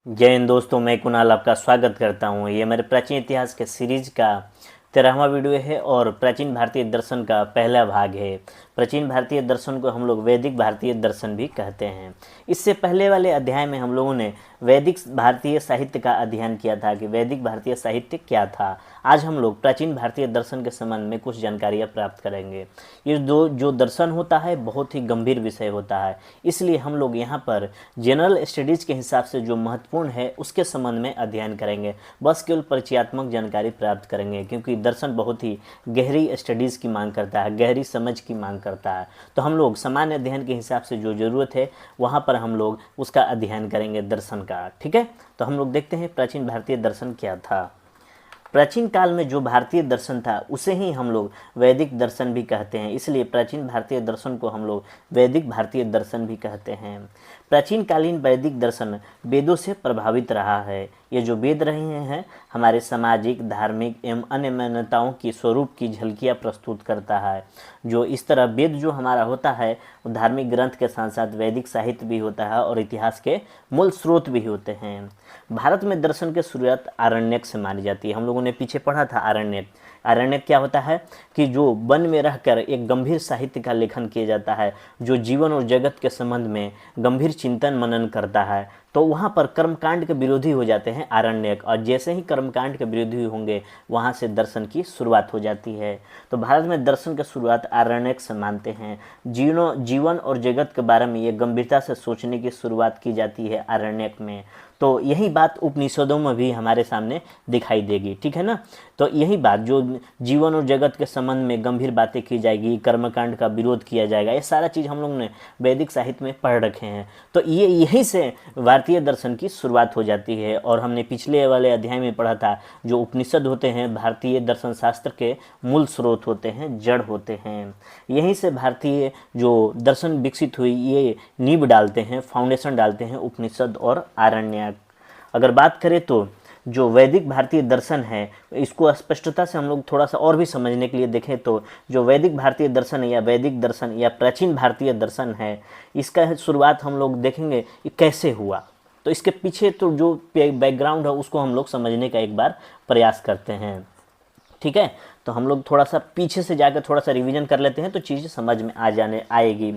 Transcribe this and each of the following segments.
जय हिंद दोस्तों, मैं कुणाल आपका स्वागत करता हूँ। ये मेरे प्राचीन इतिहास के सीरीज का 13वां वीडियो है और प्राचीन भारतीय दर्शन का पहला भाग है। प्राचीन भारतीय दर्शन को हम लोग वैदिक भारतीय दर्शन भी कहते हैं। इससे पहले वाले अध्याय में हम लोगों ने वैदिक भारतीय साहित्य का अध्ययन किया था कि वैदिक भारतीय साहित्य क्या था। आज हम लोग प्राचीन भारतीय दर्शन के संबंध में कुछ जानकारियाँ प्राप्त करेंगे। ये जो दर्शन होता है बहुत ही गंभीर विषय होता है, इसलिए हम लोग यहाँ पर जनरल स्टडीज़ के हिसाब से जो महत्वपूर्ण है उसके संबंध में अध्ययन करेंगे। बस केवल परिचयात्मक जानकारी प्राप्त करेंगे, क्योंकि दर्शन बहुत ही गहरी स्टडीज़ की मांग करता है, गहरी समझ की मांग करता है। तो हम लोग सामान्य अध्ययन के हिसाब से जो ज़रूरत है वहाँ पर हम लोग उसका अध्ययन करेंगे दर्शन का। ठीक है, तो हम लोग देखते हैं प्राचीन भारतीय दर्शन क्या था। प्राचीन काल में जो भारतीय दर्शन था उसे ही हम लोग वैदिक दर्शन भी कहते हैं, इसलिए प्राचीन भारतीय दर्शन को हम लोग वैदिक भारतीय दर्शन भी कहते हैं। प्राचीन कालीन वैदिक दर्शन वेदों से प्रभावित रहा है। ये जो वेद रहे हैं हमारे सामाजिक, धार्मिक एवं अन्य मान्यताओं की स्वरूप की झलकियाँ प्रस्तुत करता है। जो इस तरह वेद जो हमारा होता है वो धार्मिक ग्रंथ के साथ साथ वैदिक साहित्य भी होता है और इतिहास के मूल स्रोत भी होते हैं। भारत में दर्शन की शुरुआत आरण्यक से मानी जाती है। हम लोगों ने पीछे पढ़ा था आरण्यक। आरण्यक क्या होता है कि जो वन में रहकर एक गंभीर साहित्य का लेखन किया जाता है, जो जीवन और जगत के संबंध में गंभीर चिंतन मनन करता है। तो वहाँ पर कर्मकांड के विरोधी हो जाते हैं आरण्यक, और जैसे ही कर्मकांड के विरोधी होंगे वहाँ से दर्शन की शुरुआत हो जाती है। तो भारत में दर्शन की शुरुआत आरण्यक से मानते हैं। जीवन और जगत के बारे में ये गंभीरता से सोचने की शुरुआत की जाती है आरण्यक में। तो यही बात उपनिषदों में भी हमारे सामने दिखाई देगी। ठीक है ना, तो यही बात जो जीवन और जगत के संबंध में गंभीर बातें की जाएगी, कर्मकांड का विरोध किया जाएगा, ये सारा चीज़ हम लोग ने वैदिक साहित्य में पढ़ रखे हैं। तो ये यहीं से भारतीय दर्शन की शुरुआत हो जाती है। और हमने पिछले वाले अध्याय में पढ़ा था जो उपनिषद होते हैं भारतीय दर्शन शास्त्र के मूल स्रोत होते हैं, जड़ होते हैं। यहीं से भारतीय जो दर्शन विकसित हुई ये नींव डालते हैं, फाउंडेशन डालते हैं उपनिषद और आरण्यक। अगर बात करें तो जो वैदिक भारतीय दर्शन है इसको स्पष्टता से हम लोग थोड़ा सा और भी समझने के लिए देखें तो जो वैदिक भारतीय दर्शन है या वैदिक दर्शन या प्राचीन भारतीय दर्शन है, इसका शुरुआत हम लोग देखेंगे कि कैसे हुआ। तो इसके पीछे तो जो बैकग्राउंड है उसको हम लोग समझने का एक बार प्रयास करते हैं। ठीक है, तो हम लोग थोड़ा सा पीछे से जाकर थोड़ा सा रिवीजन कर लेते हैं तो चीज़ें समझ में आएगी।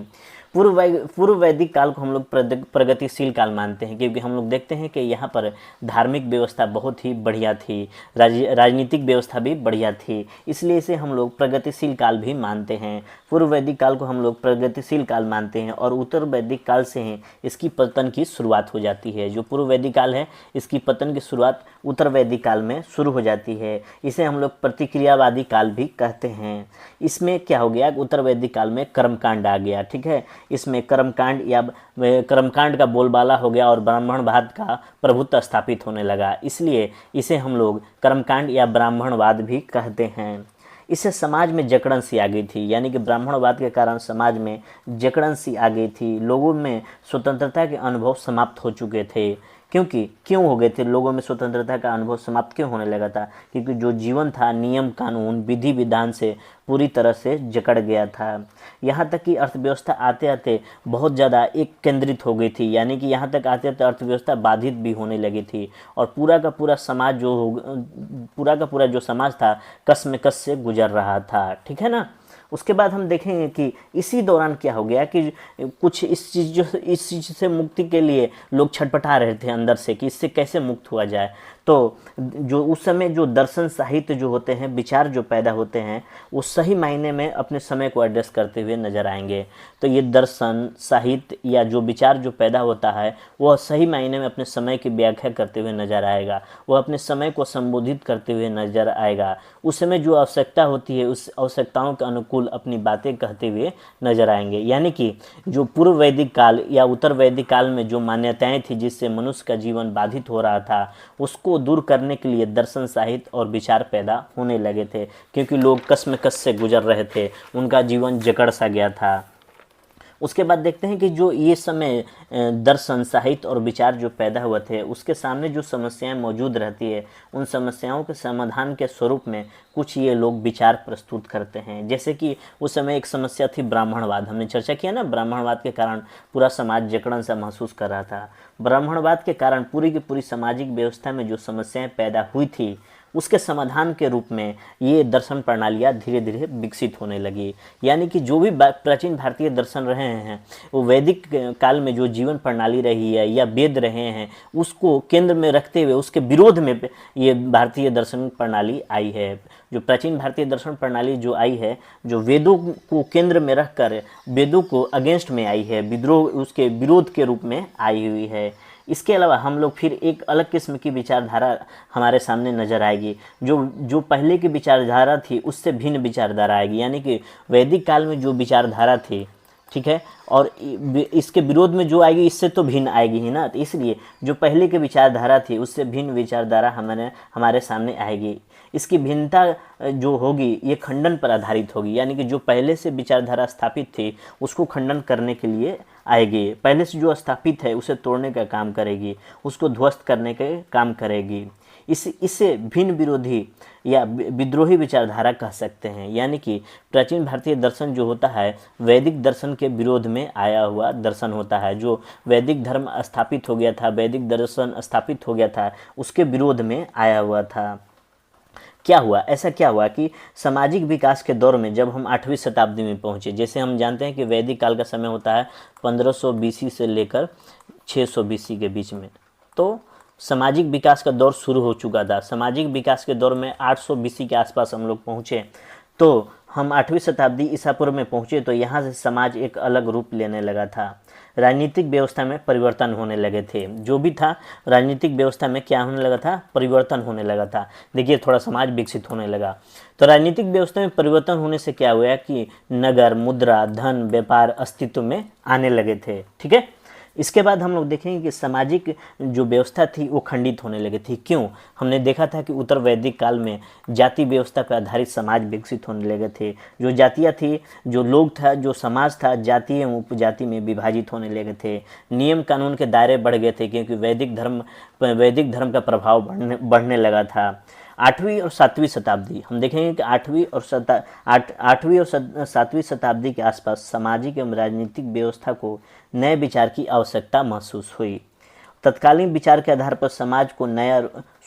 पूर्व वैदिक काल को हम लोग प्रगतिशील काल मानते हैं, क्योंकि हम लोग देखते हैं कि यहाँ पर धार्मिक व्यवस्था बहुत ही बढ़िया थी, राजनीतिक व्यवस्था भी बढ़िया थी, इसलिए इसे हम लोग प्रगतिशील काल भी मानते हैं। पूर्व वैदिक काल को हम लोग प्रगतिशील काल मानते हैं और उत्तर वैदिक काल से ही इसकी पतन की शुरुआत हो जाती है। जो पूर्व वैदिक काल है इसकी पतन की शुरुआत उत्तर वैदिक काल में शुरू हो जाती है। इसे हम लोग प्रतिक्रियावादी काल भी कहते हैं। इसमें क्या हो गया, उत्तर वैदिक काल में कर्मकांड आ गया। ठीक है, इसमें कर्मकांड का बोलबाला हो गया और ब्राह्मणवाद का प्रभुत्व स्थापित होने लगा, इसलिए इसे हम लोग कर्मकांड या ब्राह्मणवाद भी कहते हैं। इससे समाज में जकड़न सी आ गई थी, यानी कि ब्राह्मणवाद के कारण समाज में जकड़न सी आ गई थी। लोगों में स्वतंत्रता के अनुभव समाप्त हो चुके थे। क्यों हो गए थे लोगों में स्वतंत्रता का अनुभव समाप्त क्यों होने लगा था? क्योंकि जो जीवन था नियम कानून विधि विधान से पूरी तरह से जकड़ गया था। यहाँ तक कि अर्थव्यवस्था आते आते बहुत ज़्यादा एक केंद्रित हो गई थी, यानी कि यहाँ तक आते आते अर्थव्यवस्था बाधित भी होने लगी थी और पूरा का पूरा जो समाज था कस में कस से गुजर रहा था। ठीक है ना, उसके बाद हम देखेंगे कि इसी दौरान क्या हो गया कि कुछ इस चीज़ से मुक्ति के लिए लोग छटपटा रहे थे अंदर से कि इससे कैसे मुक्त हुआ जाए। तो जो उस समय जो दर्शन साहित्य जो होते हैं, विचार जो पैदा होते हैं, वो सही मायने में अपने समय को एड्रेस करते हुए नजर आएंगे। तो ये दर्शन साहित्य या जो विचार जो पैदा होता है वह सही मायने में अपने समय की व्याख्या करते हुए नजर आएगा, वह अपने समय को संबोधित करते हुए नजर आएगा। उस समय जो आवश्यकता होती है उस आवश्यकताओं के अनुकूल अपनी बातें कहते हुए नजर आएंगे। यानी कि जो पूर्व वैदिक काल या उत्तर वैदिक काल में जो मान्यताएं थी जिससे मनुष्य का जीवन बाधित हो रहा था उसको दूर करने के लिए दर्शन साहित्य और विचार पैदा होने लगे थे, क्योंकि लोग कस में कस से गुजर रहे थे, उनका जीवन जकड़ सा गया था। उसके बाद देखते हैं कि जो ये समय दर्शन, साहित्य और विचार जो पैदा हुए थे, उसके सामने जो समस्याएं मौजूद रहती है, उन समस्याओं के समाधान के स्वरूप में कुछ ये लोग विचार प्रस्तुत करते हैं। जैसे कि उस समय एक समस्या थी ब्राह्मणवाद, हमने चर्चा किया ना, ब्राह्मणवाद के कारण पूरा समाज जकड़न सा महसूस कर रहा था। ब्राह्मणवाद के कारण पूरी की पूरी सामाजिक व्यवस्था में जो समस्याएं पैदा हुई थी, उसके समाधान के रूप में ये दर्शन प्रणालियाँ धीरे धीरे विकसित होने लगी। यानी कि जो भी प्राचीन भारतीय दर्शन रहे हैं, वो वैदिक काल में जो जीवन प्रणाली रही है या वेद रहे हैं, उसको केंद्र में रखते हुए उसके विरोध में ये भारतीय दर्शन प्रणाली आई है। जो प्राचीन भारतीय दर्शन प्रणाली जो आई है, जो वेदों को केंद्र में रखकर वेदों को अगेंस्ट में आई है, विद्रोह उसके विरोध के रूप में आई हुई है। इसके अलावा हम लोग फिर एक अलग किस्म की विचारधारा हमारे सामने नजर आएगी, जो पहले की विचारधारा थी उससे भिन्न विचारधारा आएगी। यानी कि वैदिक काल में जो विचारधारा थी, ठीक है, और इसके विरोध में जो आएगी इससे तो भिन्न आएगी ही ना। तो इसलिए जो पहले की विचारधारा थी उससे भिन्न विचारधारा हमारे सामने आएगी। इसकी भिन्नता जो होगी ये खंडन पर आधारित होगी। यानी कि जो पहले से विचारधारा स्थापित थी उसको खंडन करने के लिए आएगी, पहले से जो स्थापित है उसे तोड़ने का काम करेगी, उसको ध्वस्त करने के काम करेगी। इसे भिन्न विरोधी या विद्रोही विचारधारा कह सकते हैं। यानी कि प्राचीन भारतीय दर्शन जो होता है वैदिक दर्शन के विरोध में आया हुआ दर्शन होता है। जो वैदिक धर्म स्थापित हो गया था, वैदिक दर्शन स्थापित हो गया था, उसके विरोध में आया हुआ था। क्या हुआ, ऐसा क्या हुआ कि सामाजिक विकास के दौर में जब हम 8वीं शताब्दी में पहुँचे, जैसे हम जानते हैं कि वैदिक काल का समय होता है 1500 BC से लेकर 600 BC के बीच में, तो सामाजिक विकास का दौर शुरू हो चुका था। सामाजिक विकास के दौर में 800 BC के आसपास हम लोग पहुँचे, तो हम 8वीं शताब्दी ईसा पूर्व में पहुँचे तो यहाँ से समाज एक अलग रूप लेने लगा था। राजनीतिक व्यवस्था में परिवर्तन होने लगे थे। जो भी था राजनीतिक व्यवस्था में क्या होने लगा था, परिवर्तन होने लगा था। देखिए थोड़ा समाज विकसित होने लगा, तो राजनीतिक व्यवस्था में परिवर्तन होने से क्या हुआ कि नगर, मुद्रा, धन, व्यापार अस्तित्व में आने लगे थे। ठीक है, इसके बाद हम लोग देखेंगे कि सामाजिक जो व्यवस्था थी वो खंडित होने लगी थी। क्यों? हमने देखा था कि उत्तर वैदिक काल में जाति व्यवस्था पर आधारित समाज विकसित होने लगे थे। जो जातियाँ थी, जो लोग था, जो समाज था, जाति एवं उपजाति में विभाजित होने लगे थे। नियम कानून के दायरे बढ़ गए थे क्योंकि वैदिक धर्म का प्रभाव बढ़ने लगा था। 8वीं और 7वीं शताब्दी हम देखेंगे कि 8वीं और 7वीं शताब्दी के आसपास सामाजिक एवं राजनीतिक व्यवस्था को नए विचार की आवश्यकता महसूस हुई। तत्कालीन विचार के आधार पर समाज को नया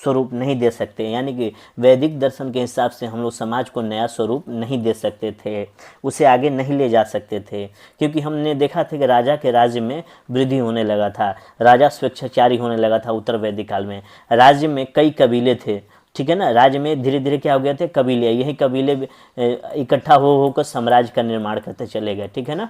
स्वरूप नहीं दे सकते, यानी कि वैदिक दर्शन के हिसाब से हम लोग समाज को नया स्वरूप नहीं दे सकते थे, उसे आगे नहीं ले जा सकते थे, क्योंकि हमने देखा था कि राजा के राज्य में वृद्धि होने लगा था, राजा स्वेच्छाचारी होने लगा था। उत्तर वैदिक काल में राज्य में कई कबीले थे, ठीक है ना। राज्य में धीरे धीरे क्या हो गया थे, कबीले, यही कबीले इकट्ठा होकर साम्राज्य का निर्माण करते चले गए, ठीक है ना,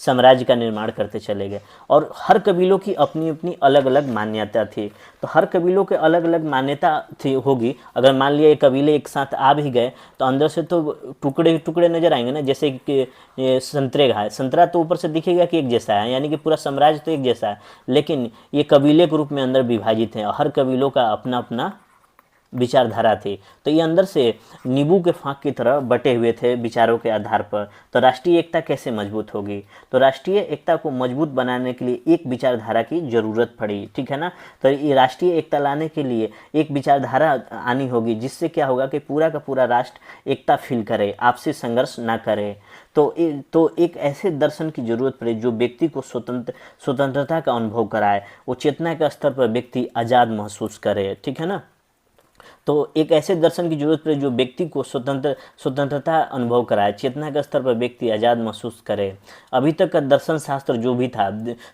साम्राज्य का निर्माण करते चले गए। और हर कबीलों की अपनी अपनी अलग अलग मान्यता थी, तो हर कबीलों के अलग अलग मान्यता थी होगी। अगर मान लिया ये कबीले एक साथ आ भी गए तो अंदर से तो टुकड़े टुकड़े नजर आएंगे ना, जैसे कि संतरे का है, संतरा तो ऊपर से दिखेगा कि एक जैसा है, यानी कि पूरा साम्राज्य तो एक जैसा है, लेकिन ये कबीले के रूप में अंदर विभाजित हैं और हर कबीलों का अपना अपना विचारधारा थी। तो ये अंदर से नींबू के फांक की तरह बटे हुए थे विचारों के आधार पर। तो राष्ट्रीय एकता कैसे मजबूत होगी? तो राष्ट्रीय एकता को मजबूत बनाने के लिए एक विचारधारा की जरूरत पड़ी, ठीक है ना। तो ये राष्ट्रीय एकता लाने के लिए एक विचारधारा आनी होगी, जिससे क्या होगा कि पूरा का पूरा राष्ट्र एकता फील करे, आपसी संघर्ष ना करे। तो एक ऐसे दर्शन की जरूरत पड़ी जो व्यक्ति को स्वतंत्रता का अनुभव कराए, वो चेतना के स्तर पर व्यक्ति आज़ाद महसूस करे, ठीक है ना। तो एक ऐसे दर्शन की जरूरत पड़े जो व्यक्ति को स्वतंत्रता अनुभव कराए, चेतना के स्तर पर व्यक्ति आज़ाद महसूस करे। अभी तक का दर्शन शास्त्र जो भी था,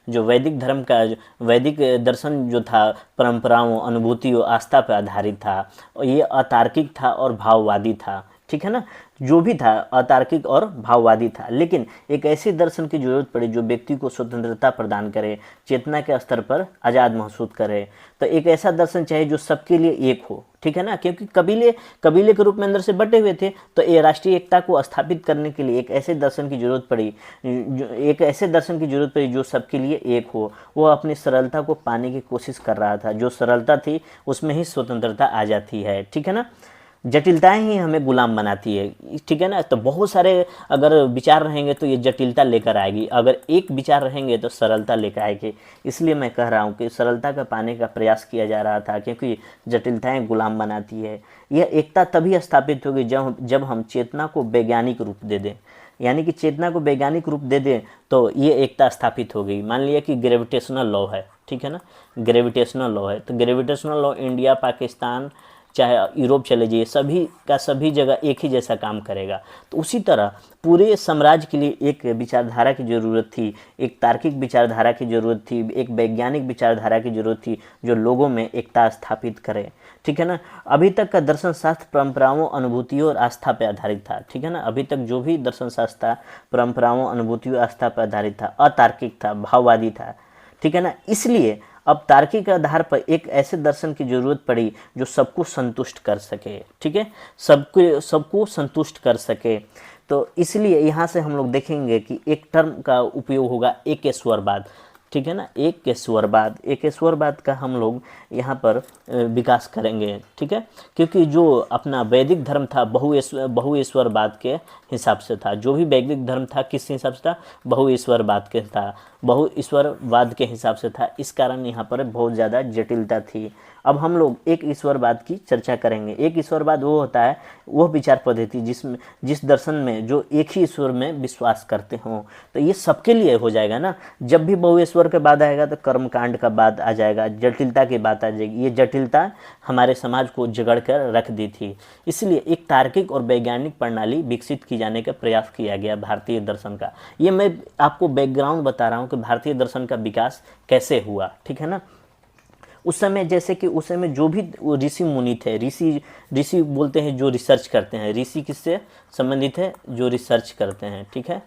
जो वैदिक धर्म का वैदिक दर्शन जो था, परंपराओं, अनुभूतियों, आस्था पर आधारित था, और ये अतार्किक था और भाववादी था, ठीक है ना। जो भी था अतार्किक और भाववादी था, लेकिन एक ऐसे दर्शन की जरूरत पड़ी जो व्यक्ति को स्वतंत्रता प्रदान करे, चेतना के स्तर पर आज़ाद महसूस करे। तो एक ऐसा दर्शन चाहिए जो सबके लिए एक हो, ठीक है ना, क्योंकि कबीले के रूप में अंदर से बटे हुए थे। तो ये राष्ट्रीय एकता को स्थापित करने के लिए एक ऐसे दर्शन की जरूरत पड़ी जो सबके लिए एक हो। वो अपनी सरलता को पाने की कोशिश कर रहा था, जो सरलता थी उसमें ही स्वतंत्रता आ जाती है, ठीक है ना। जटिलताएं ही हमें गुलाम बनाती है, ठीक है ना। तो बहुत सारे अगर विचार रहेंगे तो ये जटिलता लेकर आएगी, अगर एक विचार रहेंगे तो सरलता लेकर आएगी। इसलिए मैं कह रहा हूँ कि सरलता का पाने का प्रयास किया जा रहा था, क्योंकि जटिलताएं गुलाम बनाती है। यह एकता तभी स्थापित होगी जब हम चेतना को वैज्ञानिक रूप दे दें, यानी कि चेतना को वैज्ञानिक रूप दे दें तो ये एकता स्थापित हो गई। मान लिया कि ग्रेविटेशनल लॉ है, ठीक है ना, ग्रेविटेशनल लॉ है, तो ग्रेविटेशनल लॉ इंडिया, पाकिस्तान, चाहे यूरोप चले जाइए, सभी का सभी जगह एक ही जैसा काम करेगा। तो उसी तरह पूरे साम्राज्य के लिए एक विचारधारा की ज़रूरत थी, एक तार्किक विचारधारा की ज़रूरत थी, एक वैज्ञानिक विचारधारा की ज़रूरत थी जो लोगों में एकता स्थापित करे, ठीक है ना। अभी तक का दर्शन शास्त्र परंपराओं, अनुभूतियों और आस्था पर आधारित था, ठीक है ना। अभी तक जो भी दर्शन शास्त्र था परंपराओं, अनुभूतियों, आस्था पर आधारित था, अतार्किक था, भाववादी था, ठीक है ना। इसलिए अब तार्किक आधार पर एक ऐसे दर्शन की जरूरत पड़ी जो सबको संतुष्ट कर सके, ठीक है, सबको संतुष्ट कर सके। तो इसलिए यहाँ से हम लोग देखेंगे कि एक टर्म का उपयोग होगा एकेश्वरवाद, ठीक है ना, एकेश्वरवाद का हम लोग यहाँ पर विकास करेंगे, ठीक है। क्योंकि जो अपना वैदिक धर्म था बहुईश्वरवाद के हिसाब से था, जो भी वैदिक धर्म था किस हिसाब से था, बहुईश्वरवाद के था, बहुईश्वरवाद के हिसाब से था। इस कारण यहाँ पर बहुत ज़्यादा जटिलता थी। अब हम लोग एक ईश्वरवाद की चर्चा करेंगे। एक ईश्वरवाद वो होता है, वह विचार पद्धति जिस दर्शन में जो एक ही ईश्वर में विश्वास करते हों। तो ये सबके लिए हो जाएगा ना। जब भी बहुईश्वर के बाद आएगा तो कर्मकांड का बात आ जाएगा, जटिलता की बात आ जाएगी। ये जटिलता हमारे समाज को जगड़ कर रख दी थी। इसलिए एक तार्किक और वैज्ञानिक प्रणाली विकसित की जाने का प्रयास किया गया भारतीय दर्शन का। ये मैं आपको बैकग्राउंड बता रहा हूँ कि भारतीय दर्शन का विकास कैसे हुआ, ठीक है ना। उस समय जैसे कि उस समय जो भी ऋषि मुनि थे, ऋषि बोलते हैं जो रिसर्च करते हैं। ऋषि किससे संबंधित है? जो रिसर्च करते हैं, ठीक है।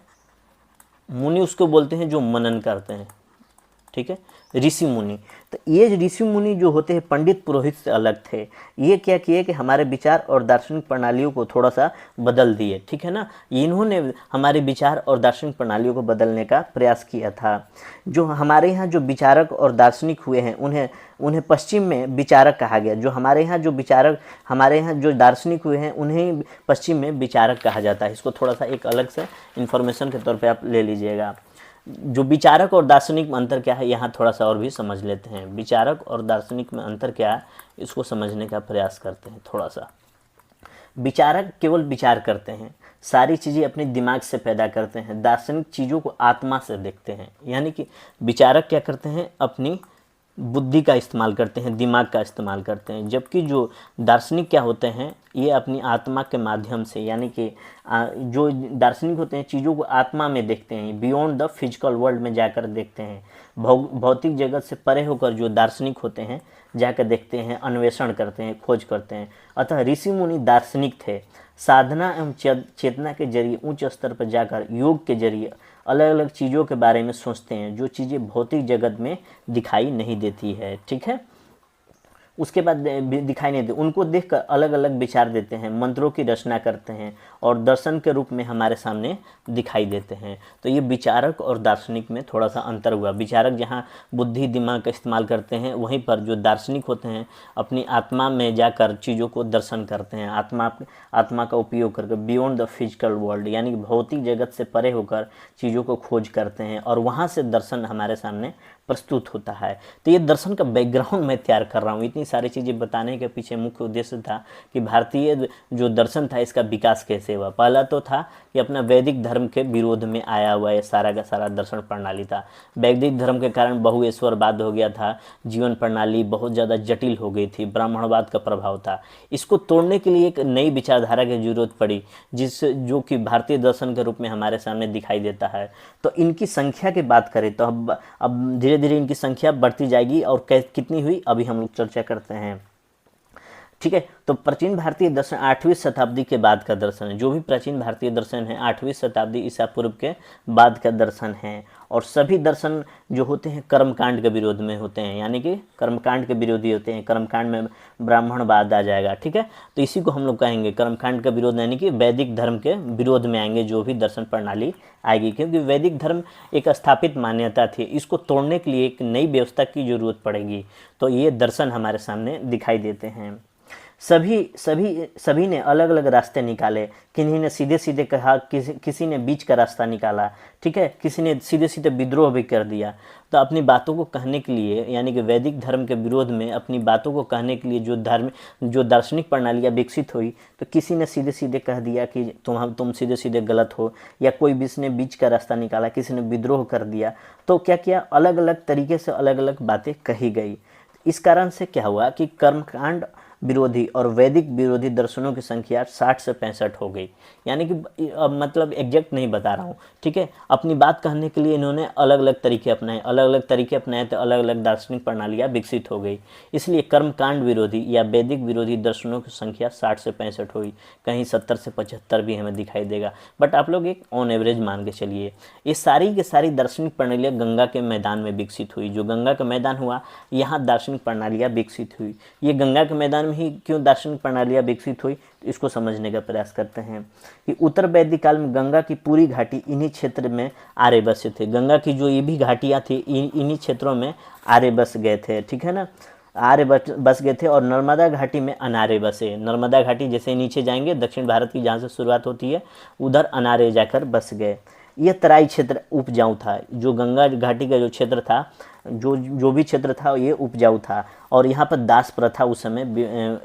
मुनि उसको बोलते हैं जो मनन करते हैं, ठीक है, ऋषि मुनि। तो ये ऋषि मुनि जो होते हैं पंडित पुरोहित से अलग थे। ये क्या किए कि हमारे विचार और दार्शनिक प्रणालियों को थोड़ा सा बदल दिए, ठीक है ना। इन्होंने हमारे विचार और दार्शनिक प्रणालियों को बदलने का प्रयास किया था। जो हमारे यहाँ जो विचारक और दार्शनिक हुए हैं उन्हें पश्चिम में विचारक कहा गया। जो हमारे यहाँ जो दार्शनिक हुए हैं उन्हें पश्चिम में विचारक कहा जाता है। इसको थोड़ा सा एक अलग से इन्फॉर्मेशन के तौर पर आप ले लीजिएगा। जो विचारक और दार्शनिक में अंतर क्या है, यहाँ थोड़ा सा और भी समझ लेते हैं। विचारक और दार्शनिक में अंतर क्या है, इसको समझने का प्रयास करते हैं थोड़ा सा। विचारक केवल विचार करते हैं, सारी चीज़ें अपने दिमाग से पैदा करते हैं। दार्शनिक चीज़ों को आत्मा से देखते हैं। यानी कि विचारक क्या करते हैं, अपनी बुद्धि का इस्तेमाल करते हैं, दिमाग का इस्तेमाल करते हैं। जबकि जो दार्शनिक क्या होते हैं, ये अपनी आत्मा के माध्यम से, यानी कि जो दार्शनिक होते हैं चीज़ों को आत्मा में देखते हैं, बियॉन्ड द फिजिकल वर्ल्ड में जाकर देखते हैं। भौतिक जगत से परे होकर जो दार्शनिक होते हैं जाकर देखते हैं, अन्वेषण करते हैं, खोज करते हैं। अतः ऋषि मुनि दार्शनिक थे। साधना एवं चेतना के जरिए उच्च स्तर पर जाकर योग के जरिए अलग अलग चीज़ों के बारे में सोचते हैं, जो चीज़ें भौतिक जगत में दिखाई नहीं देती है, ठीक है। उसके बाद दिखाई नहीं देती, उनको देखकर अलग अलग विचार देते हैं, मंत्रों की रचना करते हैं और दर्शन के रूप में हमारे सामने दिखाई देते हैं। तो ये विचारक और दार्शनिक में थोड़ा सा अंतर हुआ। विचारक जहाँ बुद्धि दिमाग का इस्तेमाल करते हैं, वहीं पर जो दार्शनिक होते हैं अपनी आत्मा में जाकर चीज़ों को दर्शन करते हैं, आत्मा का उपयोग करके बियॉन्ड द फिजिकल वर्ल्ड, यानी कि भौतिक जगत से परे होकर चीज़ों को खोज करते हैं और वहाँ से दर्शन हमारे सामने प्रस्तुत होता है। तो ये दर्शन का बैकग्राउंड मैं तैयार कर रहा हूँ। इतनी सारी चीज़ें बताने के पीछे मुख्य उद्देश्य था कि भारतीय जो दर्शन था इसका विकास कैसे हुआ। पहला तो था कि अपना वैदिक धर्म के विरोध में आया हुआ ये सारा का सारा दर्शन प्रणाली था। वैदिक धर्म के कारण बहुईश्वरवाद हो गया था, जीवन प्रणाली बहुत ज़्यादा जटिल हो गई थी, ब्राह्मणवाद का प्रभाव था। इसको तोड़ने के लिए एक नई विचारधारा की जरूरत पड़ी, जो कि भारतीय दर्शन के रूप में हमारे सामने दिखाई देता है। तो इनकी संख्या की बात करें तो अब धीरे धीरे इनकी संख्या बढ़ती जाएगी और कितनी हुई अभी हम लोग चर्चा करते हैं, ठीक है। तो प्राचीन भारतीय दर्शन 8वीं शताब्दी के बाद का दर्शन है। जो भी प्राचीन भारतीय दर्शन है 8वीं शताब्दी ईसा पूर्व के बाद का दर्शन है। और सभी दर्शन जो होते हैं कर्मकांड के विरोध में होते हैं, यानी कि कर्मकांड के विरोधी होते हैं। कर्मकांड में ब्राह्मणवाद आ जाएगा, ठीक है। तो इसी को हम लोग कहेंगे कर्मकांड का विरोध, यानी कि वैदिक धर्म के विरोध में आएंगे जो भी दर्शन प्रणाली आएगी, क्योंकि वैदिक धर्म एक स्थापित मान्यता थी। इसको तोड़ने के लिए एक नई व्यवस्था की जरूरत पड़ेगी। तो ये दर्शन हमारे सामने दिखाई देते हैं। सभी सभी सभी ने अलग अलग रास्ते निकाले। किन्हीं ने सीधे सीधे कहा, किसी ने बीच का रास्ता निकाला, ठीक है, किसी ने सीधे सीधे विद्रोह भी कर दिया। तो अपनी बातों को कहने के लिए, यानी कि वैदिक धर्म के विरोध में अपनी बातों को कहने के लिए जो दार्शनिक प्रणालियाँ विकसित हुई, तो किसी ने सीधे सीधे कह दिया कि तुम सीधे सीधे गलत हो, या कोई भी ने बीच का रास्ता निकाला, किसी ने विद्रोह कर दिया। तो क्या किया, अलग अलग तरीके से अलग अलग बातें कही गई। इस कारण से क्या हुआ कि कर्मकांड विरोधी और वैदिक विरोधी दर्शनों की संख्या 60 से 65 हो गई। यानी कि अब मतलब एग्जैक्ट नहीं बता रहा हूँ, ठीक है। अपनी बात कहने के लिए इन्होंने अलग अलग तरीके अपनाए, तो अलग अलग दार्शनिक प्रणालियाँ विकसित हो गई। इसलिए कर्मकांड विरोधी या वैदिक विरोधी दर्शनों की संख्या 60 से 65 हुई। कहीं 70 से 75 भी हमें दिखाई देगा, बट आप लोग एक ऑन एवरेज मान के चलिए। ये सारी की सारी दार्शनिक प्रणालियाँ गंगा के मैदान में विकसित हुई। जो गंगा का मैदान हुआ, यहाँ दार्शनिक प्रणालियाँ विकसित हुई। ये गंगा के मैदान में ही क्यों दार्शनिक प्रणालियाँ विकसित हुई, इसको समझने का प्रयास करते हैं। कि उत्तर वैदिक काल में गंगा की पूरी घाटी इन्हीं क्षेत्र में आर्य बसे थे। गंगा की जो ये भी घाटियाँ थी, इन्हीं क्षेत्रों में आर्य बस गए थे, ठीक है ना। आर्य बस गए थे। और नर्मदा घाटी में अनार्य बसे। नर्मदा घाटी जैसे नीचे जाएंगे, दक्षिण भारत की जहाँ से शुरुआत होती है, उधर अनार्य जाकर बस गए। यह तराई क्षेत्र उपजाऊ था। जो गंगा घाटी का जो क्षेत्र था, जो भी क्षेत्र था, ये उपजाऊ था। और यहाँ पर दास प्रथा, उस समय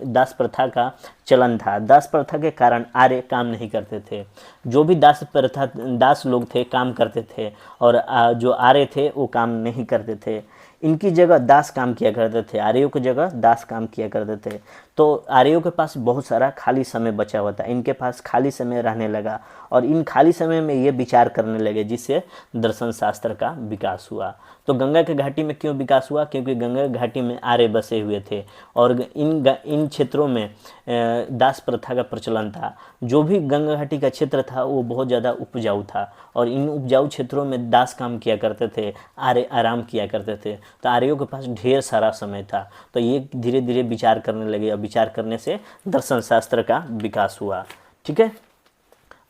दास प्रथा का चलन था। दास प्रथा के कारण आर्य काम नहीं करते थे। जो भी दास लोग थे काम करते थे, और जो आर्य थे वो काम नहीं करते थे। इनकी जगह दास काम किया करते थे, आर्यों की जगह दास काम किया करते थे। तो आर्यों के पास बहुत सारा खाली समय बचा हुआ था, इनके पास खाली समय रहने लगा, और इन खाली समय में ये विचार करने लगे, जिससे दर्शन शास्त्र का विकास हुआ। तो गंगा के घाटी में क्यों विकास हुआ, क्योंकि गंगा के घाटी में आर्य बसे हुए थे, और इन क्षेत्रों में दास प्रथा का प्रचलन था। जो भी गंगा घाटी का क्षेत्र था वो बहुत ज़्यादा उपजाऊ था, और इन उपजाऊ क्षेत्रों में दास काम किया करते थे, आर्य आराम किया करते थे। तो आर्यों के पास ढेर सारा समय था। तो ये धीरे धीरे विचार करने लगे, और विचार करने से दर्शन शास्त्र का विकास हुआ, ठीक है।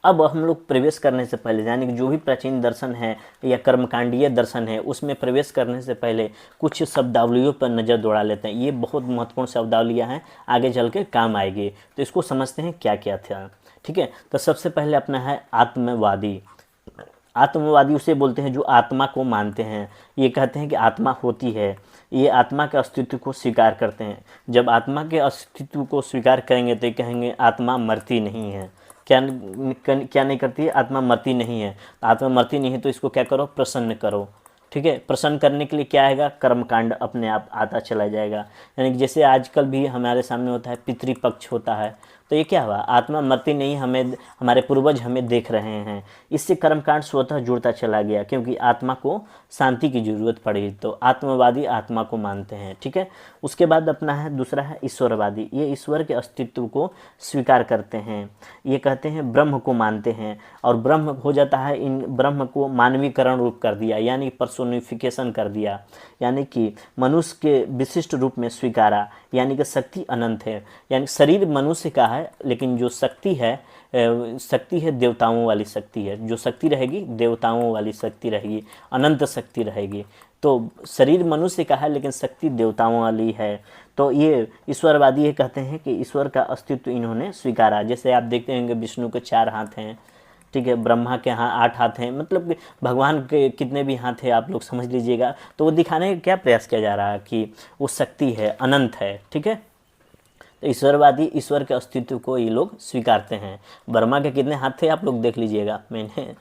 अब हम लोग प्रवेश करने से पहले, यानी कि जो भी प्राचीन दर्शन है या कर्मकांडीय दर्शन है, उसमें प्रवेश करने से पहले कुछ शब्दावलियों पर नज़र दौड़ा लेते हैं। ये बहुत महत्वपूर्ण शब्दावलियाँ हैं, आगे चल के काम आएगी। तो इसको समझते हैं क्या क्या था, ठीक है। तो सबसे पहले अपना है आत्मवादी। आत्मवादी उसे बोलते हैं जो आत्मा को मानते हैं। ये कहते हैं कि आत्मा होती है, ये आत्मा के अस्तित्व को स्वीकार करते हैं। जब आत्मा के अस्तित्व को स्वीकार करेंगे तो कहेंगे आत्मा मरती नहीं है। क्या नहीं करती है, आत्मा मरती नहीं है। आत्मा मरती नहीं है तो इसको क्या करो, प्रसन्न करो, ठीक है। प्रसन्न करने के लिए क्या आएगा, कर्मकांड अपने आप आता चला जाएगा। यानी कि जैसे आजकल भी हमारे सामने होता है, पितृपक्ष होता है, तो ये क्या हुआ, आत्मा मरती नहीं, हमें हमारे पूर्वज हमें देख रहे हैं। इससे कर्मकांड स्वतः जुड़ता चला गया, क्योंकि आत्मा को शांति की जरूरत पड़ी। तो आत्मवादी आत्मा को मानते हैं, ठीक है। उसके बाद अपना है दूसरा है ईश्वरवादी। ये ईश्वर के अस्तित्व को स्वीकार करते हैं। ये कहते हैं ब्रह्म को मानते हैं, और ब्रह्म हो जाता है, इन ब्रह्म को मानवीकरण रूप कर दिया, यानी पर्सोनिफिकेशन कर दिया, यानी कि मनुष्य के विशिष्ट रूप में स्वीकारा। यानी कि शक्ति अनंत है, यानी शरीर मनुष्य का है, लेकिन जो शक्ति है देवताओं वाली शक्ति है। जो शक्ति रहेगी देवताओं वाली शक्ति रहेगी, अनंत शक्ति रहेगी। तो शरीर मनुष्य का है, लेकिन शक्ति देवताओं वाली है। तो ये ईश्वरवादी ये कहते हैं कि ईश्वर का अस्तित्व इन्होंने स्वीकारा। जैसे आप देखते होंगे विष्णु के 4 हाथ हैं, ठीक है, ब्रह्मा के यहाँ 8 हाथ हैं, मतलब कि भगवान के कितने भी हाथ हैं आप लोग समझ लीजिएगा। तो वो दिखाने का क्या प्रयास किया जा रहा है कि वो शक्ति है, अनंत है, ठीक है। तो ईश्वरवादी ईश्वर के अस्तित्व को ये लोग स्वीकारते हैं। ब्रह्मा के कितने हाथ थे आप लोग देख लीजिएगा, मैंने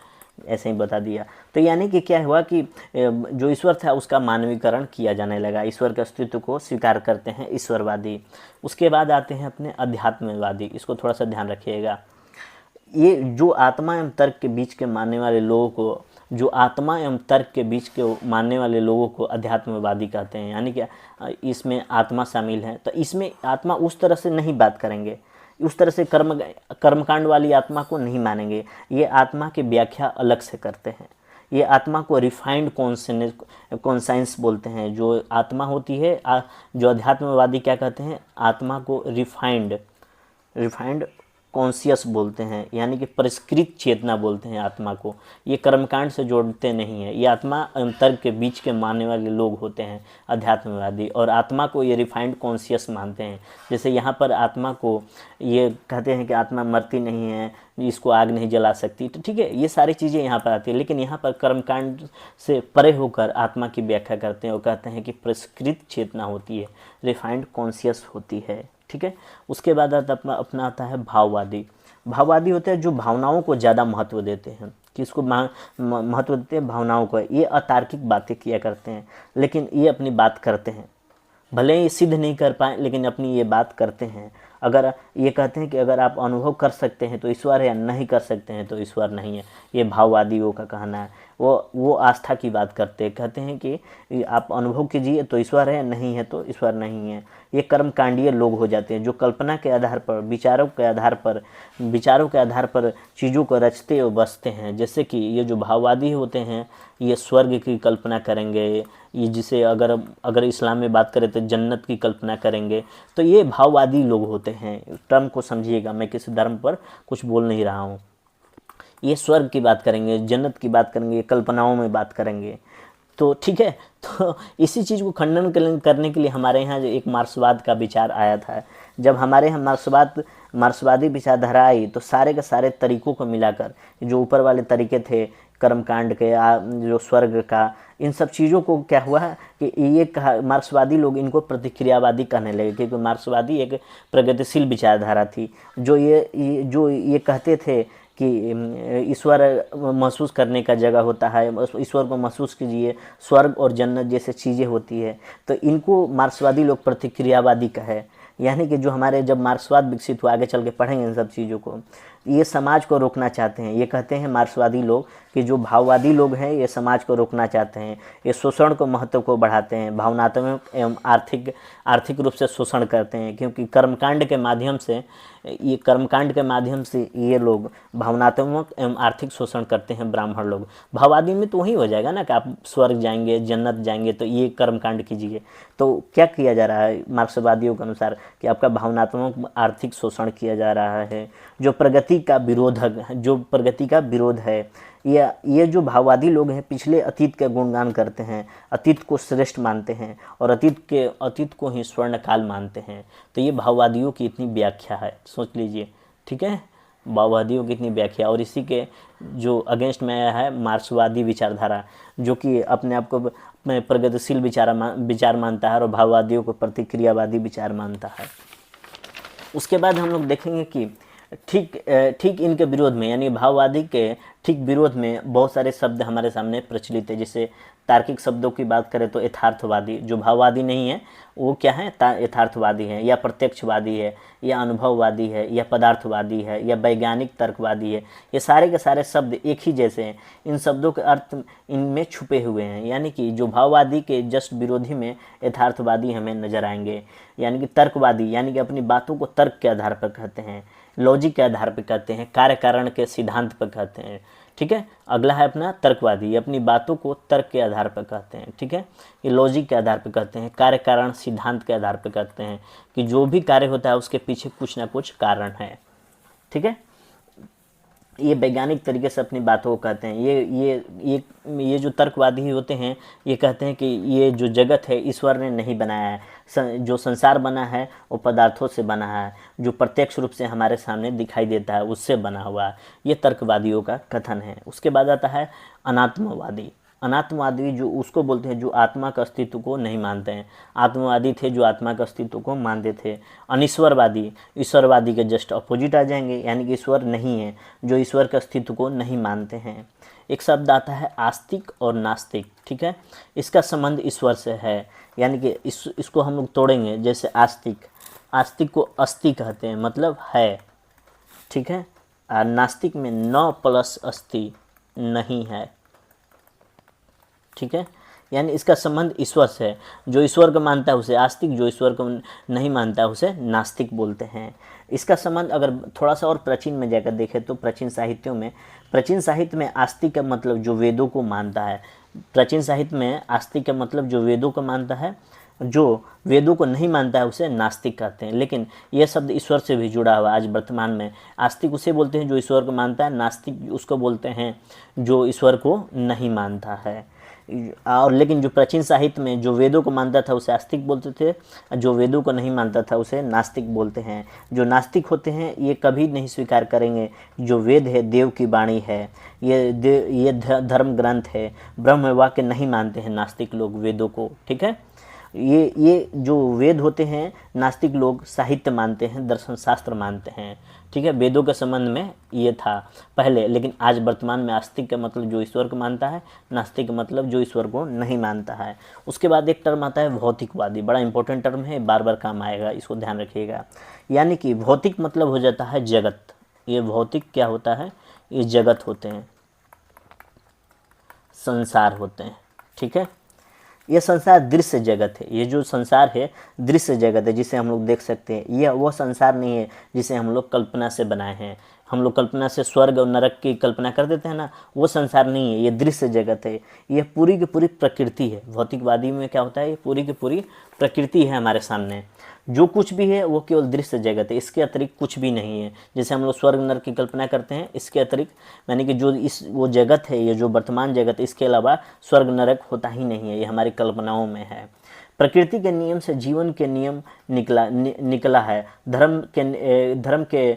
ऐसे ही बता दिया। तो यानी कि क्या हुआ कि जो ईश्वर था उसका मानवीकरण किया जाने लगा, ईश्वर के अस्तित्व को स्वीकार करते हैं ईश्वरवादी। उसके बाद आते हैं अपने अध्यात्मवादी। इसको थोड़ा सा ध्यान रखिएगा। ये जो आत्मा एवं तर्क के बीच के मानने वाले लोगों को, जो आत्मा एवं तर्क के बीच के मानने वाले लोगों को अध्यात्मवादी कहते हैं। यानी कि इसमें आत्मा शामिल है, तो इसमें आत्मा उस तरह से नहीं बात करेंगे, उस तरह से कर्मकांड वाली आत्मा को नहीं मानेंगे। ये आत्मा की व्याख्या अलग से करते हैं। ये आत्मा को रिफाइंड कॉन्साइंस बोलते हैं। जो आत्मा होती है, जो अध्यात्मवादी क्या कहते हैं, आत्मा को रिफाइंड कॉन्शियस बोलते हैं, यानी कि परिष्कृत चेतना बोलते हैं आत्मा को। ये कर्मकांड से जोड़ते नहीं है। ये आत्मा एवं तर्क के बीच के मानने वाले लोग होते हैं अध्यात्मवादी, और आत्मा को ये रिफाइंड कॉन्शियस मानते हैं। जैसे यहाँ पर आत्मा को ये कहते हैं कि आत्मा मरती नहीं है, इसको आग नहीं जला सकती, तो ठीक है, ये सारी चीज़ें यहाँ पर आती है। लेकिन यहाँ पर कर्मकांड से परे होकर आत्मा की व्याख्या करते हैं और कहते हैं कि परिष्कृत चेतना होती है, रिफाइंड कॉन्शियस होती है। ठीक है, उसके बाद अपना आता है भाववादी। भाववादी होते हैं जो भावनाओं को ज़्यादा महत्व देते हैं। किसको महत्व देते हैं? भावनाओं को। ये अतार्किक बातें किया करते हैं, लेकिन ये अपनी बात करते हैं, भले ही सिद्ध नहीं कर पाए लेकिन अपनी ये बात करते हैं। अगर ये कहते हैं कि अगर आप अनुभव कर सकते हैं तो ईश्वर है, या नहीं कर सकते हैं तो ईश्वर नहीं है। ये भाववादियों का कहना है। वो आस्था की बात करते हैं, कहते हैं कि आप अनुभव कीजिए तो ईश्वर है, नहीं है तो ईश्वर नहीं है। ये कर्मकांडीय लोग हो जाते हैं जो कल्पना के आधार पर, विचारों के आधार पर चीज़ों को रचते और बसते हैं। जैसे कि ये जो भाववादी होते हैं ये स्वर्ग की कल्पना करेंगे, ये जिसे अगर इस्लाम में बात करें तो जन्नत की कल्पना करेंगे। तो ये भाववादी लोग होते हैं। टर्म को समझिएगा, मैं किसी धर्म पर कुछ बोल नहीं रहा हूँ। ये स्वर्ग की बात करेंगे, जन्नत की बात करेंगे, कल्पनाओं में बात करेंगे। तो ठीक है, तो इसी चीज़ को खंडन करने के लिए हमारे यहाँ जो एक मार्क्सवाद का विचार आया था। जब हमारे यहाँ मार्क्सवादी विचारधारा आई तो सारे के सारे तरीकों को मिलाकर, जो ऊपर वाले तरीके थे कर्मकांड के, जो स्वर्ग का, इन सब चीज़ों को क्या हुआ है कि ये कहा, मार्क्सवादी लोग इनको प्रतिक्रियावादी कहने लगे, क्योंकि मार्क्सवादी एक प्रगतिशील विचारधारा थी जो ये कहते थे कि ईश्वर महसूस करने का जगह होता है, ईश्वर को महसूस कीजिए, स्वर्ग और जन्नत जैसे चीज़ें होती है। तो इनको मार्क्सवादी लोग प्रतिक्रियावादी कहे। यानी कि जो हमारे जब मार्क्सवाद विकसित हुआ, आगे चल के पढ़ेंगे इन सब चीज़ों को, ये समाज को रोकना चाहते हैं। ये कहते हैं मार्क्सवादी लोग कि जो भाववादी लोग हैं ये समाज को रोकना चाहते हैं, ये शोषण को महत्व को बढ़ाते हैं, भावनात्मक एवं आर्थिक रूप से शोषण करते हैं। क्योंकि कर्मकांड के माध्यम से ये लोग भावनात्मक एवं आर्थिक शोषण करते हैं ब्राह्मण लोग। भाववादी में तो वही हो जाएगा ना कि आप स्वर्ग जाएंगे, जन्नत जाएंगे, तो ये कर्मकांड कीजिए। तो क्या किया जा रहा है मार्क्सवादियों के अनुसार कि आपका भावनात्मक आर्थिक शोषण किया जा रहा है, जो प्रगति का विरोध है। ये जो भाववादी लोग हैं पिछले अतीत के गुणगान करते हैं, अतीत को श्रेष्ठ मानते हैं और अतीत को ही स्वर्णकाल मानते हैं। तो ये भाववादियों की इतनी व्याख्या है, सोच लीजिए। ठीक है, भाववादियों की इतनी व्याख्या। और इसी के जो अगेंस्ट में आया है मार्क्सवादी विचारधारा, जो कि अपने आप को प्रगतिशील विचार मानता है और भाववादियों को प्रतिक्रियावादी विचार मानता है। उसके बाद हम लोग देखेंगे कि ठीक इनके विरोध में, यानी भाववादी के ठीक विरोध में बहुत सारे शब्द हमारे सामने प्रचलित है। जैसे तार्किक शब्दों की बात करें तो यथार्थवादी, जो भाववादी नहीं है वो क्या है, यथार्थवादी है, या प्रत्यक्षवादी है, या अनुभववादी है, या पदार्थवादी है, या वैज्ञानिक तर्कवादी है। ये सारे के सारे शब्द एक ही जैसे हैं, इन शब्दों के अर्थ इनमें छुपे हुए हैं। यानी कि जो भाववादी के जस्ट विरोधी में यथार्थवादी हमें नजर आएंगे। यानी कि तर्कवादी, यानी कि अपनी बातों को तर्क के आधार पर कहते हैं, लॉजिक के आधार पर कहते हैं, कार्य कारण के सिद्धांत पर कहते हैं। ठीक है, अगला है अपना तर्कवादी, अपनी बातों को तर्क के आधार पर कहते हैं। ठीक है, ये लॉजिक के आधार पर कहते हैं, कार्य कारण सिद्धांत के आधार पर कहते हैं कि जो भी कार्य होता है उसके पीछे कुछ ना कुछ कारण है। ठीक है, ये वैज्ञानिक तरीके से अपनी बातों को कहते हैं। ये जो तर्कवादी होते हैं ये कहते हैं कि ये जो जगत है ईश्वर ने नहीं बनाया है, जो संसार बना है वो पदार्थों से बना है, जो प्रत्यक्ष रूप से हमारे सामने दिखाई देता है उससे बना हुआ है। ये तर्कवादियों का कथन है। उसके बाद आता है अनात्मवादी। अनात्मवादी जो उसको बोलते हैं जो आत्मा के अस्तित्व को नहीं मानते हैं। आत्मवादी थे जो आत्मा के अस्तित्व को मानते थे। अनिश्वरवादी, ईश्वरवादी के जस्ट अपोजिट आ जाएंगे, यानी कि ईश्वर नहीं है, जो ईश्वर के अस्तित्व को नहीं मानते हैं। एक शब्द आता है आस्तिक और नास्तिक। ठीक है, इसका संबंध ईश्वर से है, यानी कि इसको हम लोग तोड़ेंगे। जैसे आस्तिक को अस्ति कहते हैं, मतलब है। ठीक है, और नास्तिक में न प्लस अस्ति, नहीं है। ठीक है, यानी इसका संबंध ईश्वर से है। जो ईश्वर को मानता है उसे आस्तिक, जो ईश्वर को नहीं मानता है उसे नास्तिक बोलते हैं। इसका संबंध अगर थोड़ा सा और प्राचीन में जाकर देखें तो प्राचीन साहित्य में आस्तिक का मतलब जो वेदों को मानता है। प्राचीन साहित्य में आस्तिक का मतलब जो वेदों को मानता है, जो वेदों को नहीं मानता है उसे नास्तिक कहते हैं। लेकिन यह शब्द ईश्वर से भी जुड़ा हुआ आज वर्तमान में। आस्तिक उसे बोलते हैं जो ईश्वर को मानता है, नास्तिक उसको बोलते हैं जो ईश्वर को नहीं मानता है। और लेकिन जो प्राचीन साहित्य में जो वेदों को मानता था उसे आस्तिक बोलते थे, जो वेदों को नहीं मानता था उसे नास्तिक बोलते हैं। जो नास्तिक होते हैं ये कभी नहीं स्वीकार करेंगे जो वेद है देव की वाणी है, ये धर्म ग्रंथ है, ब्रह्म वाक्य नहीं मानते हैं नास्तिक लोग वेदों को। ठीक है, ये जो वेद होते हैं नास्तिक लोग साहित्य मानते हैं, दर्शन शास्त्र मानते हैं। ठीक है, वेदों के संबंध में ये था पहले, लेकिन आज वर्तमान में आस्तिक का मतलब जो ईश्वर को मानता है, नास्तिक का मतलब जो ईश्वर को नहीं मानता है। उसके बाद एक टर्म आता है भौतिकवादी, बड़ा इंपॉर्टेंट टर्म है, बार बार काम आएगा, इसको ध्यान रखिएगा। यानी कि भौतिक मतलब हो जाता है जगत। ये भौतिक क्या होता है, ये जगत होते हैं, संसार होते हैं। ठीक है, ये संसार दृश्य जगत है। ये जो संसार है दृश्य जगत है जिसे हम लोग देख सकते हैं। यह वो संसार नहीं है जिसे हम लोग कल्पना से बनाए हैं। हम लोग कल्पना से स्वर्ग और नरक की कल्पना कर देते हैं ना, वो संसार नहीं है, ये दृश्य जगत है। ये पूरी की पूरी प्रकृति है। भौतिकवादी में क्या होता है, ये पूरी की पूरी प्रकृति है हमारे सामने। जो कुछ भी है वो केवल दृश्य जगत है, इसके अतिरिक्त कुछ भी नहीं है। जैसे हम लोग स्वर्ग नरक की कल्पना करते हैं, इसके अतिरिक्त यानी कि जो वो जगत है, ये जो वर्तमान जगत है, इसके अलावा स्वर्ग नरक होता ही नहीं है, ये हमारी कल्पनाओं में है। प्रकृति के नियम से जीवन के नियम निकला है। धर्म के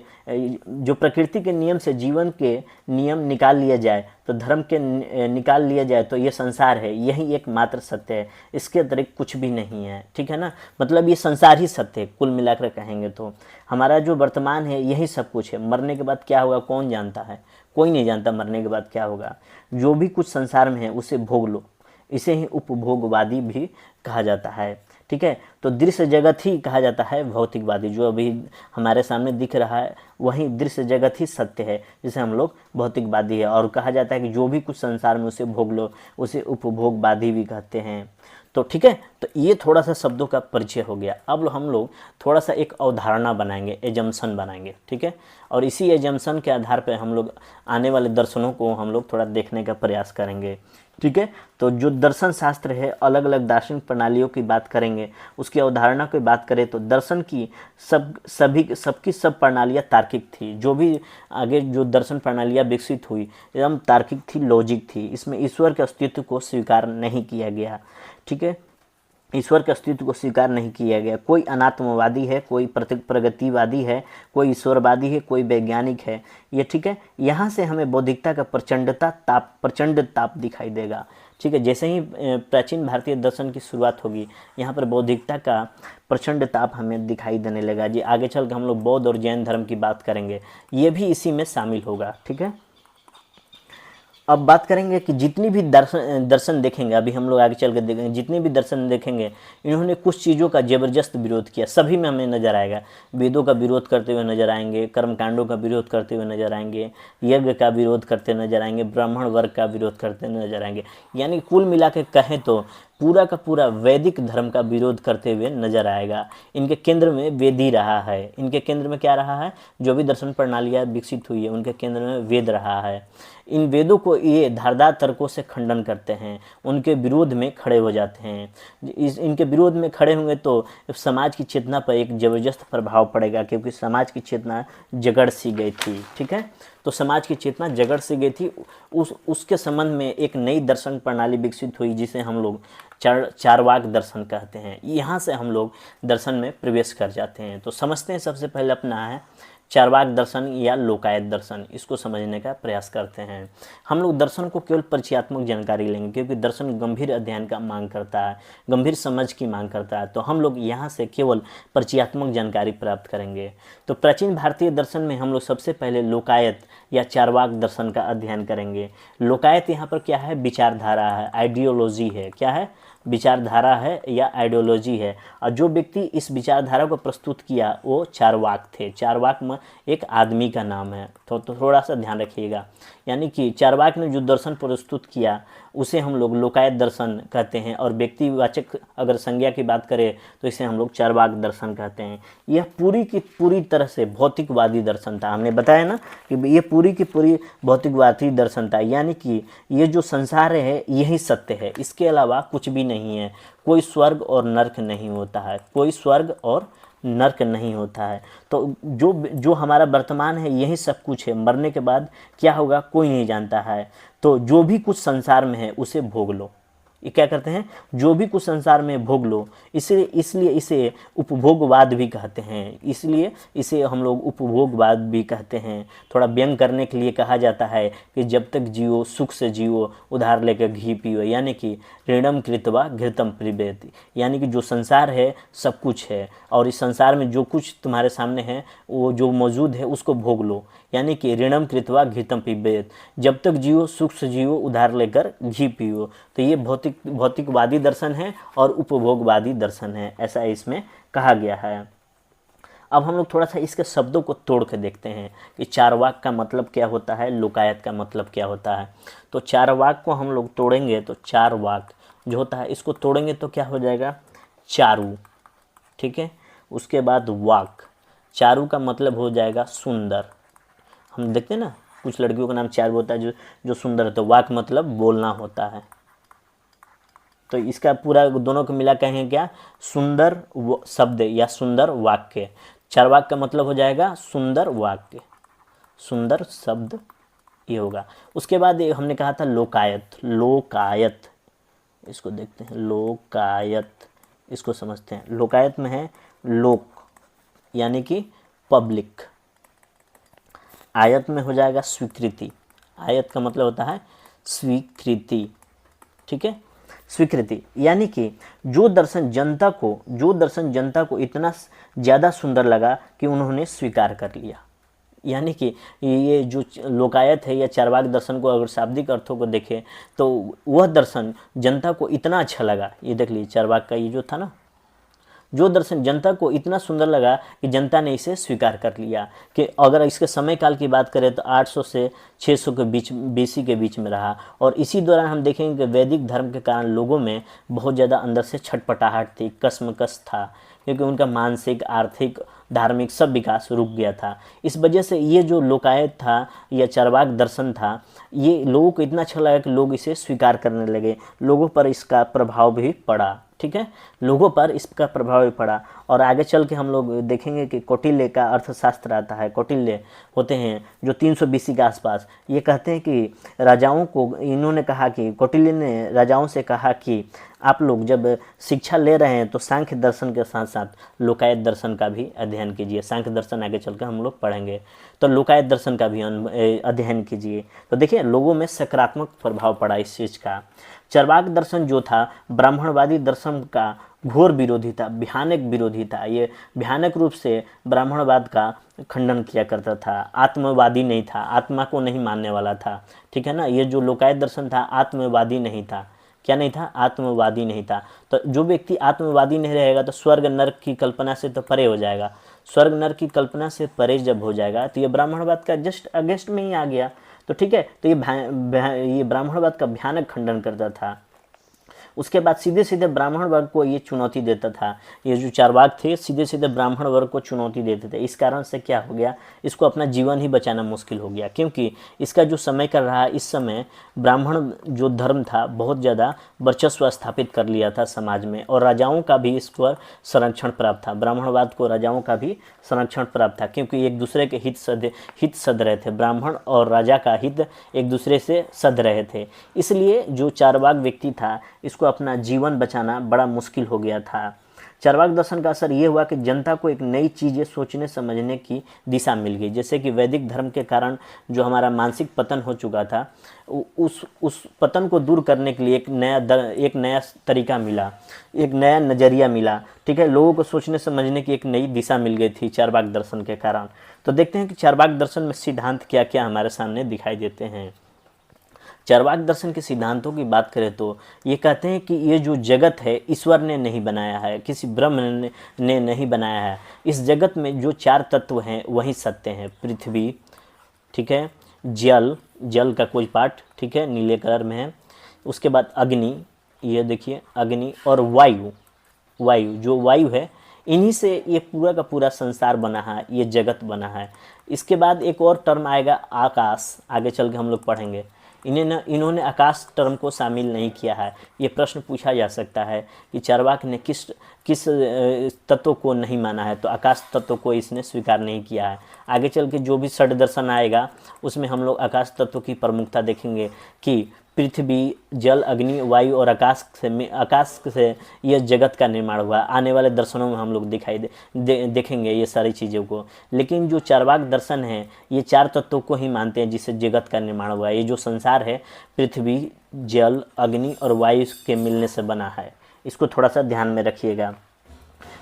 जो प्रकृति के नियम से जीवन के नियम निकाल लिया जाए तो धर्म के निकाल लिया जाए तो ये संसार है, यही एकमात्र सत्य है, इसके अतिरिक्त कुछ भी नहीं है। ठीक है ना, मतलब ये संसार ही सत्य है। कुल मिलाकर कहेंगे तो हमारा जो वर्तमान है यही सब कुछ है। मरने के बाद क्या होगा कौन जानता है, कोई नहीं जानता मरने के बाद क्या होगा। जो भी कुछ संसार में है उसे भोग लो, इसे ही उपभोगवादी भी कहा जाता है। ठीक है, तो दृश्य जगत ही कहा जाता है भौतिकवादी। जो अभी हमारे सामने दिख रहा है वही दृश्य जगत ही सत्य है, जिसे हम लोग भौतिकवादी है। और कहा जाता है कि जो भी कुछ संसार में उसे भोग लो, उसे उपभोगवादी भी कहते हैं। तो ठीक है, तो ये थोड़ा सा शब्दों का परिचय हो गया। अब हम लोग थोड़ा सा एक अवधारणा बनाएंगे, एजम्पशन बनाएंगे। ठीक है, और इसी एजम्पशन के आधार पर हम लोग आने वाले दर्शनों को हम लोग थोड़ा देखने का प्रयास करेंगे। ठीक है, तो जो दर्शन शास्त्र है अलग अलग दार्शनिक प्रणालियों की बात करेंगे। उसकी अवधारणा की बात करें तो दर्शन की सबकी सब प्रणालियाँ तार्किक थी। जो भी आगे जो दर्शन प्रणालियाँ विकसित हुई एकदम तार्किक थी, लॉजिक थी। इसमें ईश्वर के अस्तित्व को स्वीकार नहीं किया गया। ठीक है, ईश्वर के अस्तित्व को स्वीकार नहीं किया गया। कोई अनात्मवादी है, कोई प्रगतिवादी है, कोई ईश्वरवादी है, कोई वैज्ञानिक है। ये ठीक है, यहाँ से हमें बौद्धिकता का प्रचंड ताप दिखाई देगा। ठीक है, जैसे ही प्राचीन भारतीय दर्शन की शुरुआत होगी यहाँ पर बौद्धिकता का प्रचंड ताप हमें दिखाई देने लगा जी। आगे चल के हम लोग बौद्ध और जैन धर्म की बात करेंगे, ये भी इसी में शामिल होगा। ठीक है, अब बात करेंगे कि जितनी भी दर्शन देखेंगे, अभी हम लोग आगे चल कर देखेंगे, जितने भी दर्शन देखेंगे इन्होंने कुछ चीज़ों का ज़बरदस्त विरोध किया। सभी में हमें नज़र आएगा, वेदों का विरोध करते हुए नजर आएंगे, कर्मकांडों का विरोध करते हुए नजर आएंगे, यज्ञ का विरोध करते नजर आएंगे, ब्राह्मण वर्ग का विरोध करते नजर आएंगे। यानी कुल मिला के कहें तो पूरा का पूरा वैदिक धर्म का विरोध करते हुए नजर आएगा। इनके केंद्र में वेद ही रहा है। इनके केंद्र में क्या रहा है, जो भी दर्शन प्रणालियाँ विकसित हुई है उनके केंद्र में वेद रहा है। इन वेदों को ये धारदार तर्कों से खंडन करते हैं, उनके विरोध में खड़े हो जाते हैं। इनके विरोध में खड़े होंगे तो समाज की चेतना पर एक ज़बरदस्त प्रभाव पड़ेगा, क्योंकि समाज की चेतना जगड़ सी गई थी। ठीक है, तो समाज की चेतना जगड़ सी गई थी। उसके संबंध में एक नई दर्शन प्रणाली विकसित हुई जिसे हम लोग चारवाक दर्शन कहते हैं। यहाँ से हम लोग दर्शन में प्रवेश कर जाते हैं। तो समझते हैं, सबसे पहले अपना है चारवाक दर्शन या लोकायत दर्शन, इसको समझने का प्रयास करते हैं। हम लोग दर्शन को केवल परिचयात्मक जानकारी लेंगे, क्योंकि दर्शन गंभीर अध्ययन का मांग करता है, गंभीर समझ की मांग करता है। तो हम लोग यहाँ से केवल परिचयात्मक जानकारी प्राप्त करेंगे। तो प्राचीन भारतीय दर्शन में हम लोग सबसे पहले लोकायत या चारवाक दर्शन का अध्ययन करेंगे। लोकायत यहाँ पर क्या है, विचारधारा है, आइडियोलॉजी है। क्या है, विचारधारा है या आइडियोलॉजी है। और जो व्यक्ति इस विचारधारा को प्रस्तुत किया वो चारवाक थे। चारवाक में एक आदमी का नाम है, तो थोड़ा सा ध्यान रखिएगा। यानी कि चारवाक ने जो दर्शन प्रस्तुत किया उसे हम लोग लोकायत दर्शन कहते हैं। और व्यक्तिवाचक अगर संज्ञा की बात करें तो इसे हम लोग चारवाक दर्शन कहते हैं। यह पूरी की पूरी तरह से भौतिकवादी दर्शन था। हमने बताया ना कि ये पूरी की पूरी भौतिकवादी दर्शन था। यानी कि ये जो संसार है यही सत्य है, इसके अलावा कुछ भी नहीं है। कोई स्वर्ग और नर्क नहीं होता है, कोई स्वर्ग और नर्क नहीं होता है। तो जो जो हमारा वर्तमान है यही सब कुछ है, मरने के बाद क्या होगा कोई नहीं जानता है। तो जो भी कुछ संसार में है उसे भोग लो। ये क्या करते हैं, जो भी कुछ संसार में भोग लो। इसलिए इसे उपभोगवाद भी कहते हैं, इसलिए इसे हम लोग उपभोगवाद भी कहते हैं। थोड़ा व्यंग करने के लिए कहा जाता है कि जब तक जियो सुख से जियो, उधार लेकर घी पियो, यानी कि ऋणम कृत्वा घृतम पिबेत, यानी कि जो संसार है सब कुछ है और इस संसार में जो कुछ तुम्हारे सामने है वो जो मौजूद है उसको भोग लो, यानी कि ऋणम कृत्वा घृतम पिबेत, जब तक जियो सुख से जियो, उधार लेकर घी पियो। तो ये भौतिकवादी दर्शन है और उपभोगवादी दर्शन है, ऐसा इसमें कहा गया है। अब हम लोग थोड़ा सा इसके शब्दों को तोड़ के देखते हैं कि चारवाक का मतलब क्या होता है, लोकायत का मतलब क्या होता है। तो चारवाक को हम लोग तोड़ेंगे तो चारवाक जो होता है इसको तोड़ेंगे तो क्या हो जाएगा, चारू, ठीक है। उसके बाद वाक, चारू का मतलब हो जाएगा सुंदर। हम देखते हैं ना कुछ लड़कियों का नाम चारू होता है जो सुंदर है, तो वाक मतलब बोलना होता है। तो इसका पूरा दोनों को मिला कहेंगे क्या, सुंदर शब्द या सुंदर वाक्य। चारवाक का मतलब हो जाएगा सुंदर वाक्य, सुंदर शब्द ये होगा। उसके बाद हमने कहा था लोकायत, लोकायत इसको देखते हैं, लोकायत इसको समझते हैं। लोकायत में है लोक यानी कि पब्लिक, आयत में हो जाएगा स्वीकृति, आयत का मतलब होता है स्वीकृति, ठीक है, स्वीकृति। यानी कि जो दर्शन जनता को इतना ज़्यादा सुंदर लगा कि उन्होंने स्वीकार कर लिया। यानी कि ये जो लोकायत है या चारवाक दर्शन को अगर शाब्दिक अर्थों को देखें तो वह दर्शन जनता को इतना अच्छा लगा, ये देख लीजिए चारवाक का ये जो था ना, जो दर्शन जनता को इतना सुंदर लगा कि जनता ने इसे स्वीकार कर लिया। कि अगर इसके समय काल की बात करें तो 800 से 600 के बीच BC के बीच में रहा। और इसी दौरान हम देखेंगे कि वैदिक धर्म के कारण लोगों में बहुत ज़्यादा अंदर से छटपटाहट थी, कसमकस था, क्योंकि उनका मानसिक, आर्थिक, धार्मिक सब विकास रुक गया था। इस वजह से ये जो लोकायत था या चारवाक दर्शन था ये लोगों को इतना अच्छा लगा कि लोग इसे स्वीकार करने लगे, लोगों पर इसका प्रभाव भी पड़ा, ठीक है, लोगों पर इसका प्रभाव भी पड़ा। और आगे चल के हम लोग देखेंगे कि कौटिल्य का अर्थशास्त्र आता है, कौटिल्य होते हैं जो 300 BC के आसपास, ये कहते हैं कि राजाओं को, इन्होंने कहा कि कौटिल्य ने राजाओं से कहा कि आप लोग जब शिक्षा ले रहे हैं तो सांख्य दर्शन के साथ साथ लोकायत दर्शन का भी अध्ययन कीजिए। सांख्य दर्शन आगे चल कर हम लोग पढ़ेंगे, तो लोकायत दर्शन का भी अध्ययन कीजिए। तो देखिए लोगों में सकारात्मक प्रभाव पड़ा इस चीज़ का। चारवाक दर्शन जो था ब्राह्मणवादी दर्शन का घोर विरोधी था, भयानक विरोधी था। ये भयानक रूप से ब्राह्मणवाद का खंडन किया करता था, आत्मवादी नहीं था, आत्मा को नहीं मानने वाला था, ठीक है ना। ये जो लोकायत दर्शन था आत्मवादी नहीं था, क्या नहीं था, आत्मवादी नहीं था। तो जो व्यक्ति आत्मवादी नहीं रहेगा तो स्वर्ग नर्क की कल्पना से तो परे हो जाएगा। स्वर्ग नर्क की कल्पना से परे जब हो जाएगा तो ये ब्राह्मणवाद का जस्ट अगेंस्ट में ही आ गया। तो ठीक है, तो ये ब्राह्मणवाद का भयानक खंडन करता था। उसके बाद सीधे सीधे ब्राह्मण वर्ग को ये चुनौती देता था। ये जो चारवाक थे सीधे सीधे ब्राह्मण वर्ग को चुनौती देते थे। इस कारण से क्या हो गया, इसको अपना जीवन ही बचाना मुश्किल हो गया, क्योंकि इसका जो समय कर रहा, इस समय ब्राह्मण जो धर्म था बहुत ज़्यादा वर्चस्व स्थापित कर लिया था समाज में, और राजाओं का भी इस पर संरक्षण प्राप्त था। ब्राह्मणवाद को राजाओं का भी संरक्षण प्राप्त था, क्योंकि एक दूसरे के हित सध रहे थे। ब्राह्मण और राजा का हित एक दूसरे से सध रहे थे। इसलिए जो चारवाक व्यक्ति था इसको अपना जीवन बचाना बड़ा मुश्किल हो गया था। चारवाक दर्शन का असर ये हुआ कि जनता को एक नई चीज़ें सोचने समझने की दिशा मिल गई। जैसे कि वैदिक धर्म के कारण जो हमारा मानसिक पतन हो चुका था, उस पतन को दूर करने के लिए एक नया तरीका मिला, एक नया नज़रिया मिला। ठीक है, लोगों को सोचने समझने की एक नई दिशा मिल गई थी चारवाक दर्शन के कारण। तो देखते हैं कि चारवाक दर्शन में सिद्धांत क्या क्या हमारे सामने दिखाई देते हैं। चारवाक दर्शन के सिद्धांतों की बात करें तो ये कहते हैं कि ये जो जगत है ईश्वर ने नहीं बनाया है, किसी ब्रह्म ने नहीं बनाया है। इस जगत में जो चार तत्व हैं वही सत्य हैं। पृथ्वी, ठीक है, जल का कोई पार्ट, ठीक है, नीले कलर में है। उसके बाद अग्नि, ये देखिए अग्नि, और वायु जो वायु है, इन्हीं से ये पूरा का पूरा संसार बना है, ये जगत बना है। इसके बाद एक और टर्म आएगा आकाश, आगे चल के हम लोग पढ़ेंगे। इन्होंने आकाश टर्म को शामिल नहीं किया है। ये प्रश्न पूछा जा सकता है कि चार्वाक ने किस किस तत्व को नहीं माना है, तो आकाश तत्व को इसने स्वीकार नहीं किया है। आगे चल के जो भी षड दर्शन आएगा उसमें हम लोग आकाश तत्व की प्रमुखता देखेंगे कि पृथ्वी, जल, अग्नि, वायु और आकाश से यह जगत का निर्माण हुआ। आने वाले दर्शनों में हम लोग देखेंगे ये सारी चीज़ों को। लेकिन जो चार्वाक दर्शन है ये 4 तत्वों को ही मानते हैं जिससे जगत का निर्माण हुआ है। ये जो संसार है पृथ्वी, जल, अग्नि और वायु के मिलने से बना है। इसको थोड़ा सा ध्यान में रखिएगा।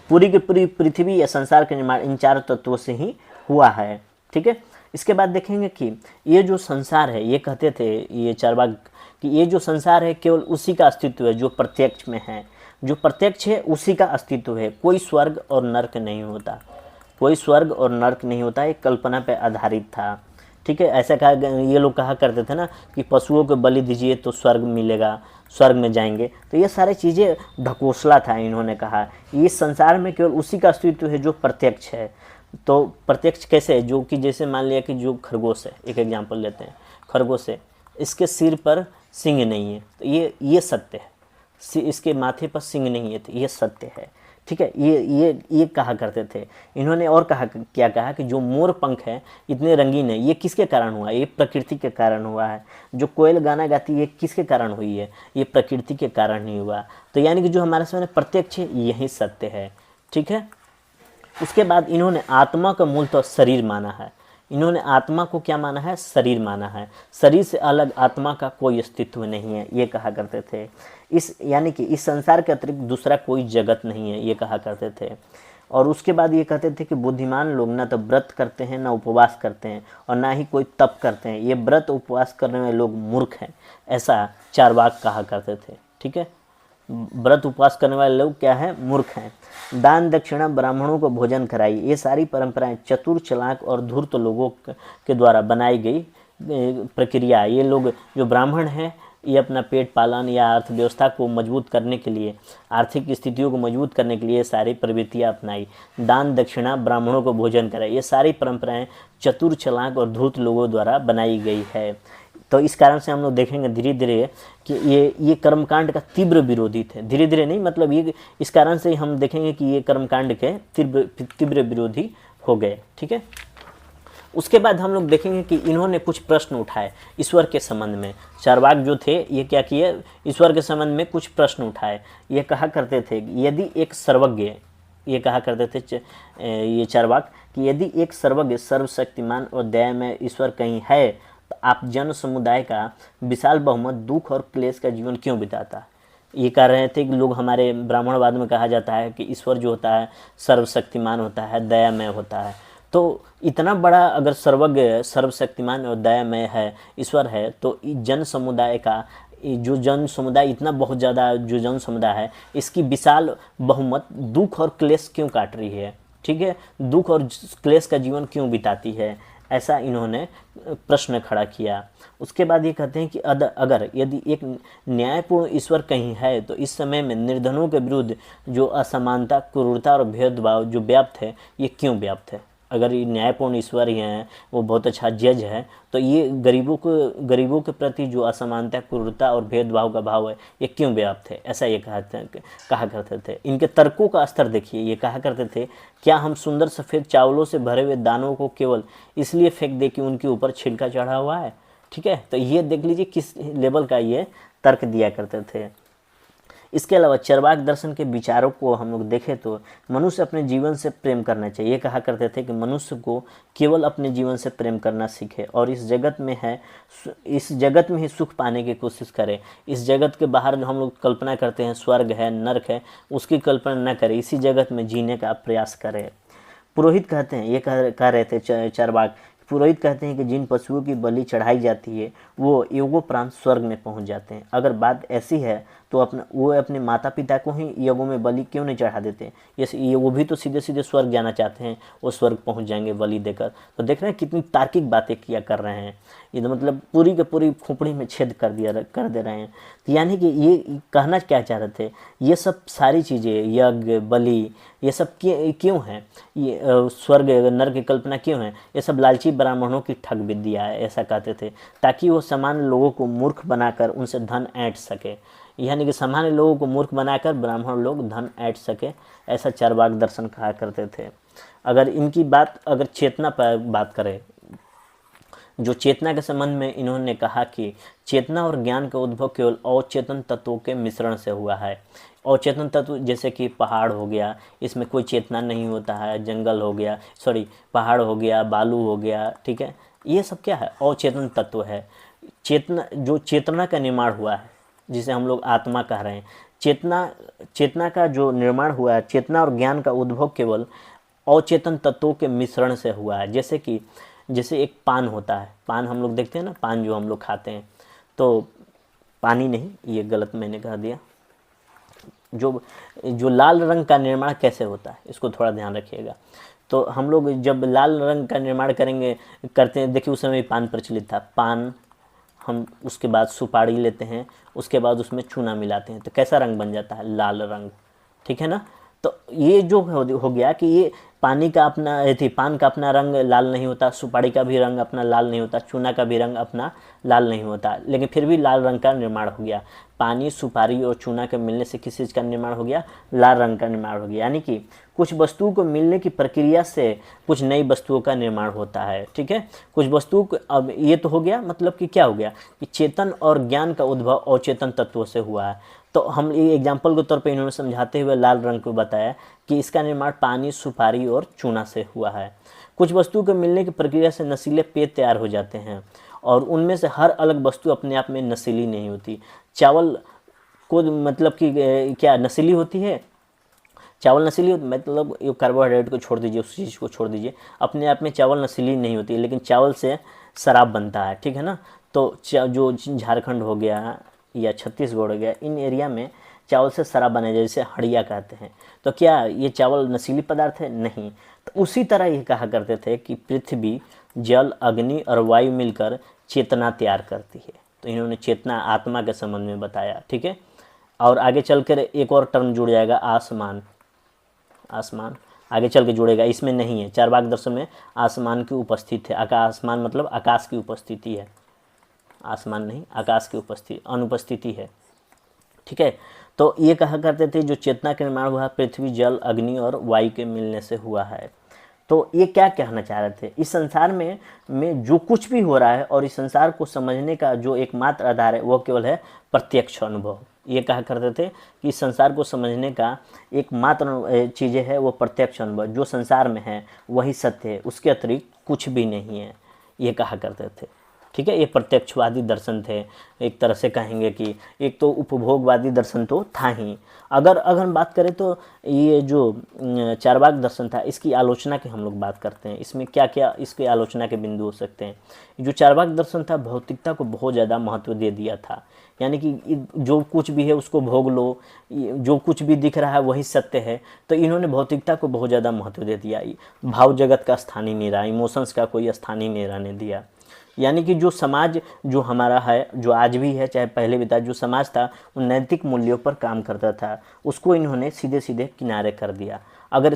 पूरी की पूरी पृथ्वी या संसार का निर्माण इन 4 तत्वों से ही हुआ है। ठीक है, इसके बाद देखेंगे कि ये जो संसार है, ये कहते थे ये चार्वाक कि ये जो संसार है केवल उसी का अस्तित्व है जो प्रत्यक्ष में है। जो प्रत्यक्ष है उसी का अस्तित्व है। कोई स्वर्ग और नर्क नहीं होता, कोई स्वर्ग और नर्क नहीं होता। एक कल्पना पे आधारित था। ठीक है, ऐसा कहा, ये लोग कहा करते थे ना कि पशुओं को बलि दीजिए तो स्वर्ग मिलेगा, स्वर्ग में जाएंगे। तो ये सारी चीज़ें ढकोसला था। इन्होंने कहा इस संसार में केवल उसी का अस्तित्व है जो प्रत्यक्ष है। तो प्रत्यक्ष कैसे है? जो कि जैसे मान लिया कि जो खरगोश है, एक एग्जांपल लेते हैं, खरगोश है, इसके सिर पर सिंग नहीं है, तो ये सत्य है। इसके माथे पर सिंग नहीं है, तो ये सत्य है। ठीक है, ये कहा करते थे। इन्होंने और कहा, क्या कहा कि जो मोर पंख है इतने रंगीन है, ये किसके कारण हुआ? ये प्रकृति के कारण हुआ है। जो कोयल गाना गाती है ये किसके कारण हुई है? ये प्रकृति के कारण ही हुआ। तो यानी कि जो हमारे सामने प्रत्यक्ष है यही सत्य है। ठीक है, उसके बाद इन्होंने आत्मा का मूल तो शरीर माना है। इन्होंने आत्मा को क्या माना है? शरीर माना है। शरीर से अलग आत्मा का कोई अस्तित्व नहीं है, ये कहा करते थे। यानी कि इस संसार के अतिरिक्त दूसरा कोई जगत नहीं है, ये कहा करते थे। और उसके बाद ये कहते थे कि बुद्धिमान लोग ना तो व्रत करते हैं, ना उपवास करते हैं, और ना ही कोई तप करते हैं। ये व्रत उपवास करने वाले लोग मूर्ख हैं, ऐसा चार्वाक कहा करते थे। ठीक है, व्रत उपवास करने वाले लोग क्या है? मूर्ख हैं। दान दक्षिणा, ब्राह्मणों को भोजन कराई, ये सारी परंपराएं चतुर, चालाक और धूर्त लोगों के द्वारा बनाई गई प्रक्रिया। ये लोग जो ब्राह्मण हैं ये अपना पेट पालन या अर्थव्यवस्था को मजबूत करने के लिए, आर्थिक स्थितियों को मजबूत करने के लिए सारी प्रवृत्तियाँ अपनाई। दान दक्षिणा, ब्राह्मणों को भोजन कराई, ये सारी परंपराएं चतुर, चालाक और धूर्त लोगों द्वारा बनाई गई है। तो इस कारण से हम लोग देखेंगे धीरे धीरे कि ये कर्मकांड का तीव्र विरोधी थे। धीरे धीरे नहीं, मतलब ये इस कारण से हम देखेंगे कि ये कर्मकांड के तीव्र विरोधी हो गए। ठीक है, उसके बाद हम लोग देखेंगे कि इन्होंने कुछ प्रश्न उठाए ईश्वर के संबंध में। चार्वाक जो थे ये क्या किए? ईश्वर के संबंध में कुछ प्रश्न उठाए। ये कहा करते थे यदि एक सर्वज्ञ, ये कहा करते थे ये चार्वाक कि यदि एक सर्वज्ञ, सर्वशक्तिमान और दयामय ईश्वर कहीं है तो आप जन समुदाय का विशाल बहुमत दुख और क्लेश का जीवन क्यों बिताता? ये कह रहे थे कि लोग, हमारे ब्राह्मणवाद में कहा जाता है कि ईश्वर जो होता है सर्वशक्तिमान होता है, दयामय होता है। तो इतना बड़ा अगर सर्वज्ञ, सर्वशक्तिमान और दयामय है, ईश्वर है, तो जन समुदाय का, जो जन समुदाय इतना बहुत ज़्यादा जो जन समुदाय है, इसकी विशाल बहुमत दुख और क्लेश क्यों काट रही है? ठीक है, दुख और क्लेश का जीवन क्यों बिताती है? ऐसा इन्होंने प्रश्न खड़ा किया। उसके बाद ये कहते हैं कि अगर यदि एक न्यायपूर्ण ईश्वर कहीं है तो इस समय में निर्धनों के विरुद्ध जो असमानता, क्रूरता और भेदभाव जो व्याप्त है, ये क्यों व्याप्त है? अगर ये न्यायपूर्ण ईश्वर ही हैं, वो बहुत अच्छा जज है, तो ये गरीबों के प्रति जो असमानता, क्रूरता और भेदभाव का भाव है ये क्यों व्याप्त है? ऐसा ये कहा करते थे। इनके तर्कों का स्तर देखिए। ये कहा करते थे, क्या हम सुंदर सफ़ेद चावलों से भरे हुए दानों को केवल इसलिए फेंक दें कि उनके ऊपर छिलका चढ़ा हुआ है? ठीक है, तो ये देख लीजिए किस लेवल का ये तर्क दिया करते थे। इसके अलावा चार्वाक दर्शन के विचारों को हम लोग देखें तो मनुष्य अपने जीवन से प्रेम करना चाहिए। कहा करते थे कि मनुष्य को केवल अपने जीवन से प्रेम करना सीखे और इस जगत में ही सुख पाने की कोशिश करे। इस जगत के बाहर हम लोग कल्पना करते हैं स्वर्ग है, नर्क है, उसकी कल्पना न करे, इसी जगत में जीने का प्रयास करे। पुरोहित कहते हैं, ये कह रहे थे चार्वाक, पुरोहित कहते हैं कि जिन पशुओं की बलि चढ़ाई जाती है वो योगोपरांत स्वर्ग में पहुंच जाते हैं। अगर बात ऐसी है तो अपना वो अपने माता पिता को ही यज्ञों में बलि क्यों नहीं चढ़ा देते? ये वो भी तो सीधे सीधे स्वर्ग जाना चाहते हैं, वो स्वर्ग पहुंच जाएंगे बलि देकर। तो देख रहे हैं कितनी तार्किक बातें किया कर रहे हैं, ये तो मतलब पूरी के पूरी खोपड़ी में छेद कर दे रहे हैं। तो यानी कि ये कहना क्या चाह रहे थे, ये सब सारी चीज़ें यज्ञ बलि ये सब क्यों हैं, ये स्वर्ग नरक की कल्पना क्यों है? ये सब लालची ब्राह्मणों की ठग विद्या है, ऐसा कहते थे, ताकि वो सामान्य लोगों को मूर्ख बनाकर उनसे धन ऐंठ सके। यानी कि सामान्य लोगों को मूर्ख बनाकर ब्राह्मण लोग धन ऐंठ सके, ऐसा चारवाक दर्शन कहा करते थे। अगर इनकी बात अगर चेतना पर बात करें, जो चेतना के संबंध में इन्होंने कहा कि चेतना और ज्ञान का उद्भव केवल अवचेतन तत्वों के मिश्रण से हुआ है। अवचेतन तत्व जैसे कि पहाड़ हो गया, इसमें कोई चेतना नहीं होता है, जंगल हो गया, पहाड़ हो गया, बालू हो गया, ठीक है, ये सब क्या है? अवचेतन तत्व है। चेतना का निर्माण हुआ है, जिसे हम लोग आत्मा कह रहे हैं, चेतना का जो निर्माण हुआ है, चेतना और ज्ञान का उद्भव केवल अवचेतन तत्वों के मिश्रण से हुआ है। जैसे एक पान होता है, पान हम लोग देखते हैं ना, पान जो हम लोग खाते हैं, तो पानी नहीं, ये गलत मैंने कह दिया। जो लाल रंग का निर्माण कैसे होता है, इसको थोड़ा ध्यान रखिएगा। तो हम लोग जब लाल रंग का निर्माण करते हैं, देखिए उस समय पान प्रचलित था, पान हम उसके बाद सुपारी लेते हैं, उसके बाद उसमें चूना मिलाते हैं, तो कैसा रंग बन जाता है? लाल रंग, ठीक है ना। तो ये जो हो गया कि ये पान का अपना रंग लाल नहीं होता, सुपारी का भी रंग अपना लाल नहीं होता, चूना का भी रंग अपना लाल नहीं होता, लेकिन फिर भी लाल रंग का निर्माण हो गया। पानी, सुपारी और चूना के मिलने से किस चीज़ का निर्माण हो गया? लाल रंग का निर्माण हो गया। यानी कि कुछ वस्तुओं को मिलने की प्रक्रिया से कुछ नई वस्तुओं का निर्माण होता है, ठीक है। कुछ वस्तुओं को, अब ये तो हो गया, मतलब कि क्या हो गया कि चेतन और ज्ञान का उद्भव अवचेतन तत्वों से हुआ है। तो हम ये एग्जाम्पल के तौर पे इन्होंने समझाते हुए लाल रंग को बताया कि इसका निर्माण पानी, सुपारी और चूना से हुआ है। कुछ वस्तु के मिलने की प्रक्रिया से नशीले पेय तैयार हो जाते हैं, और उनमें से हर अलग वस्तु अपने आप में नशीली नहीं होती। चावल को मतलब कि क्या नशीली होती है? चावल नशीली होती, मतलब ये कार्बोहाइड्रेट को छोड़ दीजिए, उस चीज़ को छोड़ दीजिए, अपने आप में चावल नशीली नहीं होती, लेकिन चावल से शराब बनता है, ठीक है ना। तो जो झारखंड हो गया या छत्तीसगढ़ हो गया, इन एरिया में चावल से शराब बनाई जाए, जिसे हड़िया कहते हैं। तो क्या ये चावल नशीली पदार्थ है? नहीं। तो उसी तरह ये कहा करते थे कि पृथ्वी, जल, अग्नि और वायु मिलकर चेतना तैयार करती है। तो इन्होंने चेतना आत्मा के संबंध में बताया, ठीक है। और आगे चलकर एक और टर्म जुड़ जाएगा, आसमान आगे चल के जुड़ेगा, इसमें नहीं है। चारवाक दर्शन में आसमान की उपस्थिति है। आसमान मतलब आकाश की उपस्थिति है, आसमान नहीं, आकाश की अनुपस्थिति है, ठीक है। तो ये कहा करते थे जो चेतना का निर्माण हुआ पृथ्वी, जल, अग्नि और वायु के मिलने से हुआ है। तो ये क्या कहना चाह रहे थे? इस संसार में जो कुछ भी हो रहा है और इस संसार को समझने का जो एकमात्र आधार है वो केवल है प्रत्यक्ष अनुभव। ये कहा करते थे कि इस संसार को समझने का एकमात्र चीज़ें है वो प्रत्यक्ष अनुभव, जो संसार में है वही सत्य है, उसके अतिरिक्त कुछ भी नहीं है, ये कहा करते थे, ठीक है। ये प्रत्यक्षवादी दर्शन थे, एक तरह से कहेंगे कि एक तो उपभोगवादी दर्शन तो था ही। अगर हम बात करें तो ये जो चारवाक दर्शन था, इसकी आलोचना की हम लोग बात करते हैं, इसमें क्या क्या इसके आलोचना के बिंदु हो सकते हैं। जो चारवाक दर्शन था, भौतिकता को बहुत ज़्यादा महत्व दे दिया था, यानी कि जो कुछ भी है उसको भोग लो, जो कुछ भी दिख रहा है वही सत्य है। तो इन्होंने भौतिकता को बहुत ज़्यादा महत्व दे दिया, भाव जगत का स्थान ही नहीं रहा, इमोशंस का कोई स्थान ही नहीं रहने दिया। यानी कि जो समाज जो हमारा है, जो आज भी है चाहे पहले भी था, जो समाज था वो नैतिक मूल्यों पर काम करता था, उसको इन्होंने सीधे सीधे किनारे कर दिया। अगर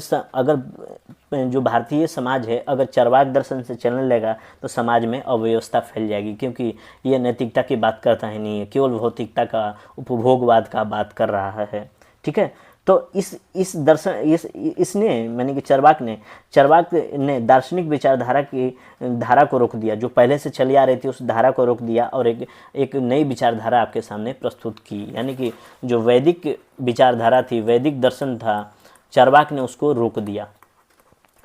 जो भारतीय समाज है अगर चारवाक दर्शन से चलने लगा तो समाज में अव्यवस्था फैल जाएगी, क्योंकि ये नैतिकता की बात करता ही नहीं है, केवल भौतिकता का, उपभोगवाद का बात कर रहा है, ठीक है। तो इस दर्शन इसने यानी कि चारवाक ने दार्शनिक विचारधारा की धारा को रोक दिया, जो पहले से चली आ रही थी उस धारा को रोक दिया और एक नई विचारधारा आपके सामने प्रस्तुत की। यानी कि जो वैदिक विचारधारा थी, वैदिक दर्शन था, चारवाक ने उसको रोक दिया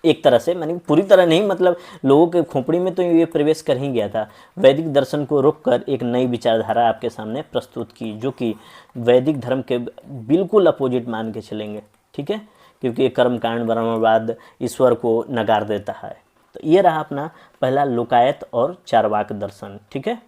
एक तरह से, मानी पूरी तरह नहीं, मतलब लोगों के खोपड़ी में तो ये प्रवेश कर ही गया था। वैदिक दर्शन को रोककर एक नई विचारधारा आपके सामने प्रस्तुत की, जो कि वैदिक धर्म के बिल्कुल अपोजिट मान के चलेंगे, ठीक है, क्योंकि ये कर्मकांड, ब्रह्मवाद, ईश्वर को नकार देता है। तो ये रहा अपना पहला लोकायत और चारवाक दर्शन, ठीक है।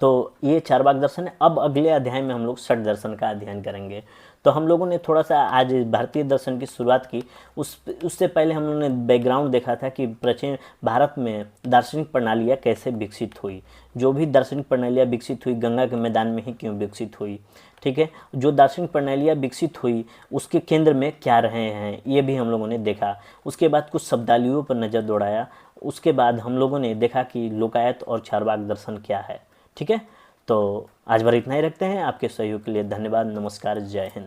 तो ये चारवाक दर्शन है। अब अगले अध्याय में हम लोग षट दर्शन का अध्ययन करेंगे। तो हम लोगों ने थोड़ा सा आज भारतीय दर्शन की शुरुआत की, उससे पहले हम लोगों ने बैकग्राउंड देखा था कि प्राचीन भारत में दार्शनिक प्रणालियाँ कैसे विकसित हुई। जो भी दार्शनिक प्रणालियाँ विकसित हुई गंगा के मैदान में ही क्यों विकसित हुई, ठीक है। जो दार्शनिक प्रणालियाँ विकसित हुई उसके केंद्र में क्या रहे हैं ये भी हम लोगों ने देखा। उसके बाद कुछ शब्दावलियों पर नज़र दौड़ाया। उसके बाद हम लोगों ने देखा कि लोकायत और चारवाक दर्शन क्या है, ठीक है। तो आज भर इतना ही रखते हैं। आपके सहयोग के लिए धन्यवाद। नमस्कार, जय हिंद।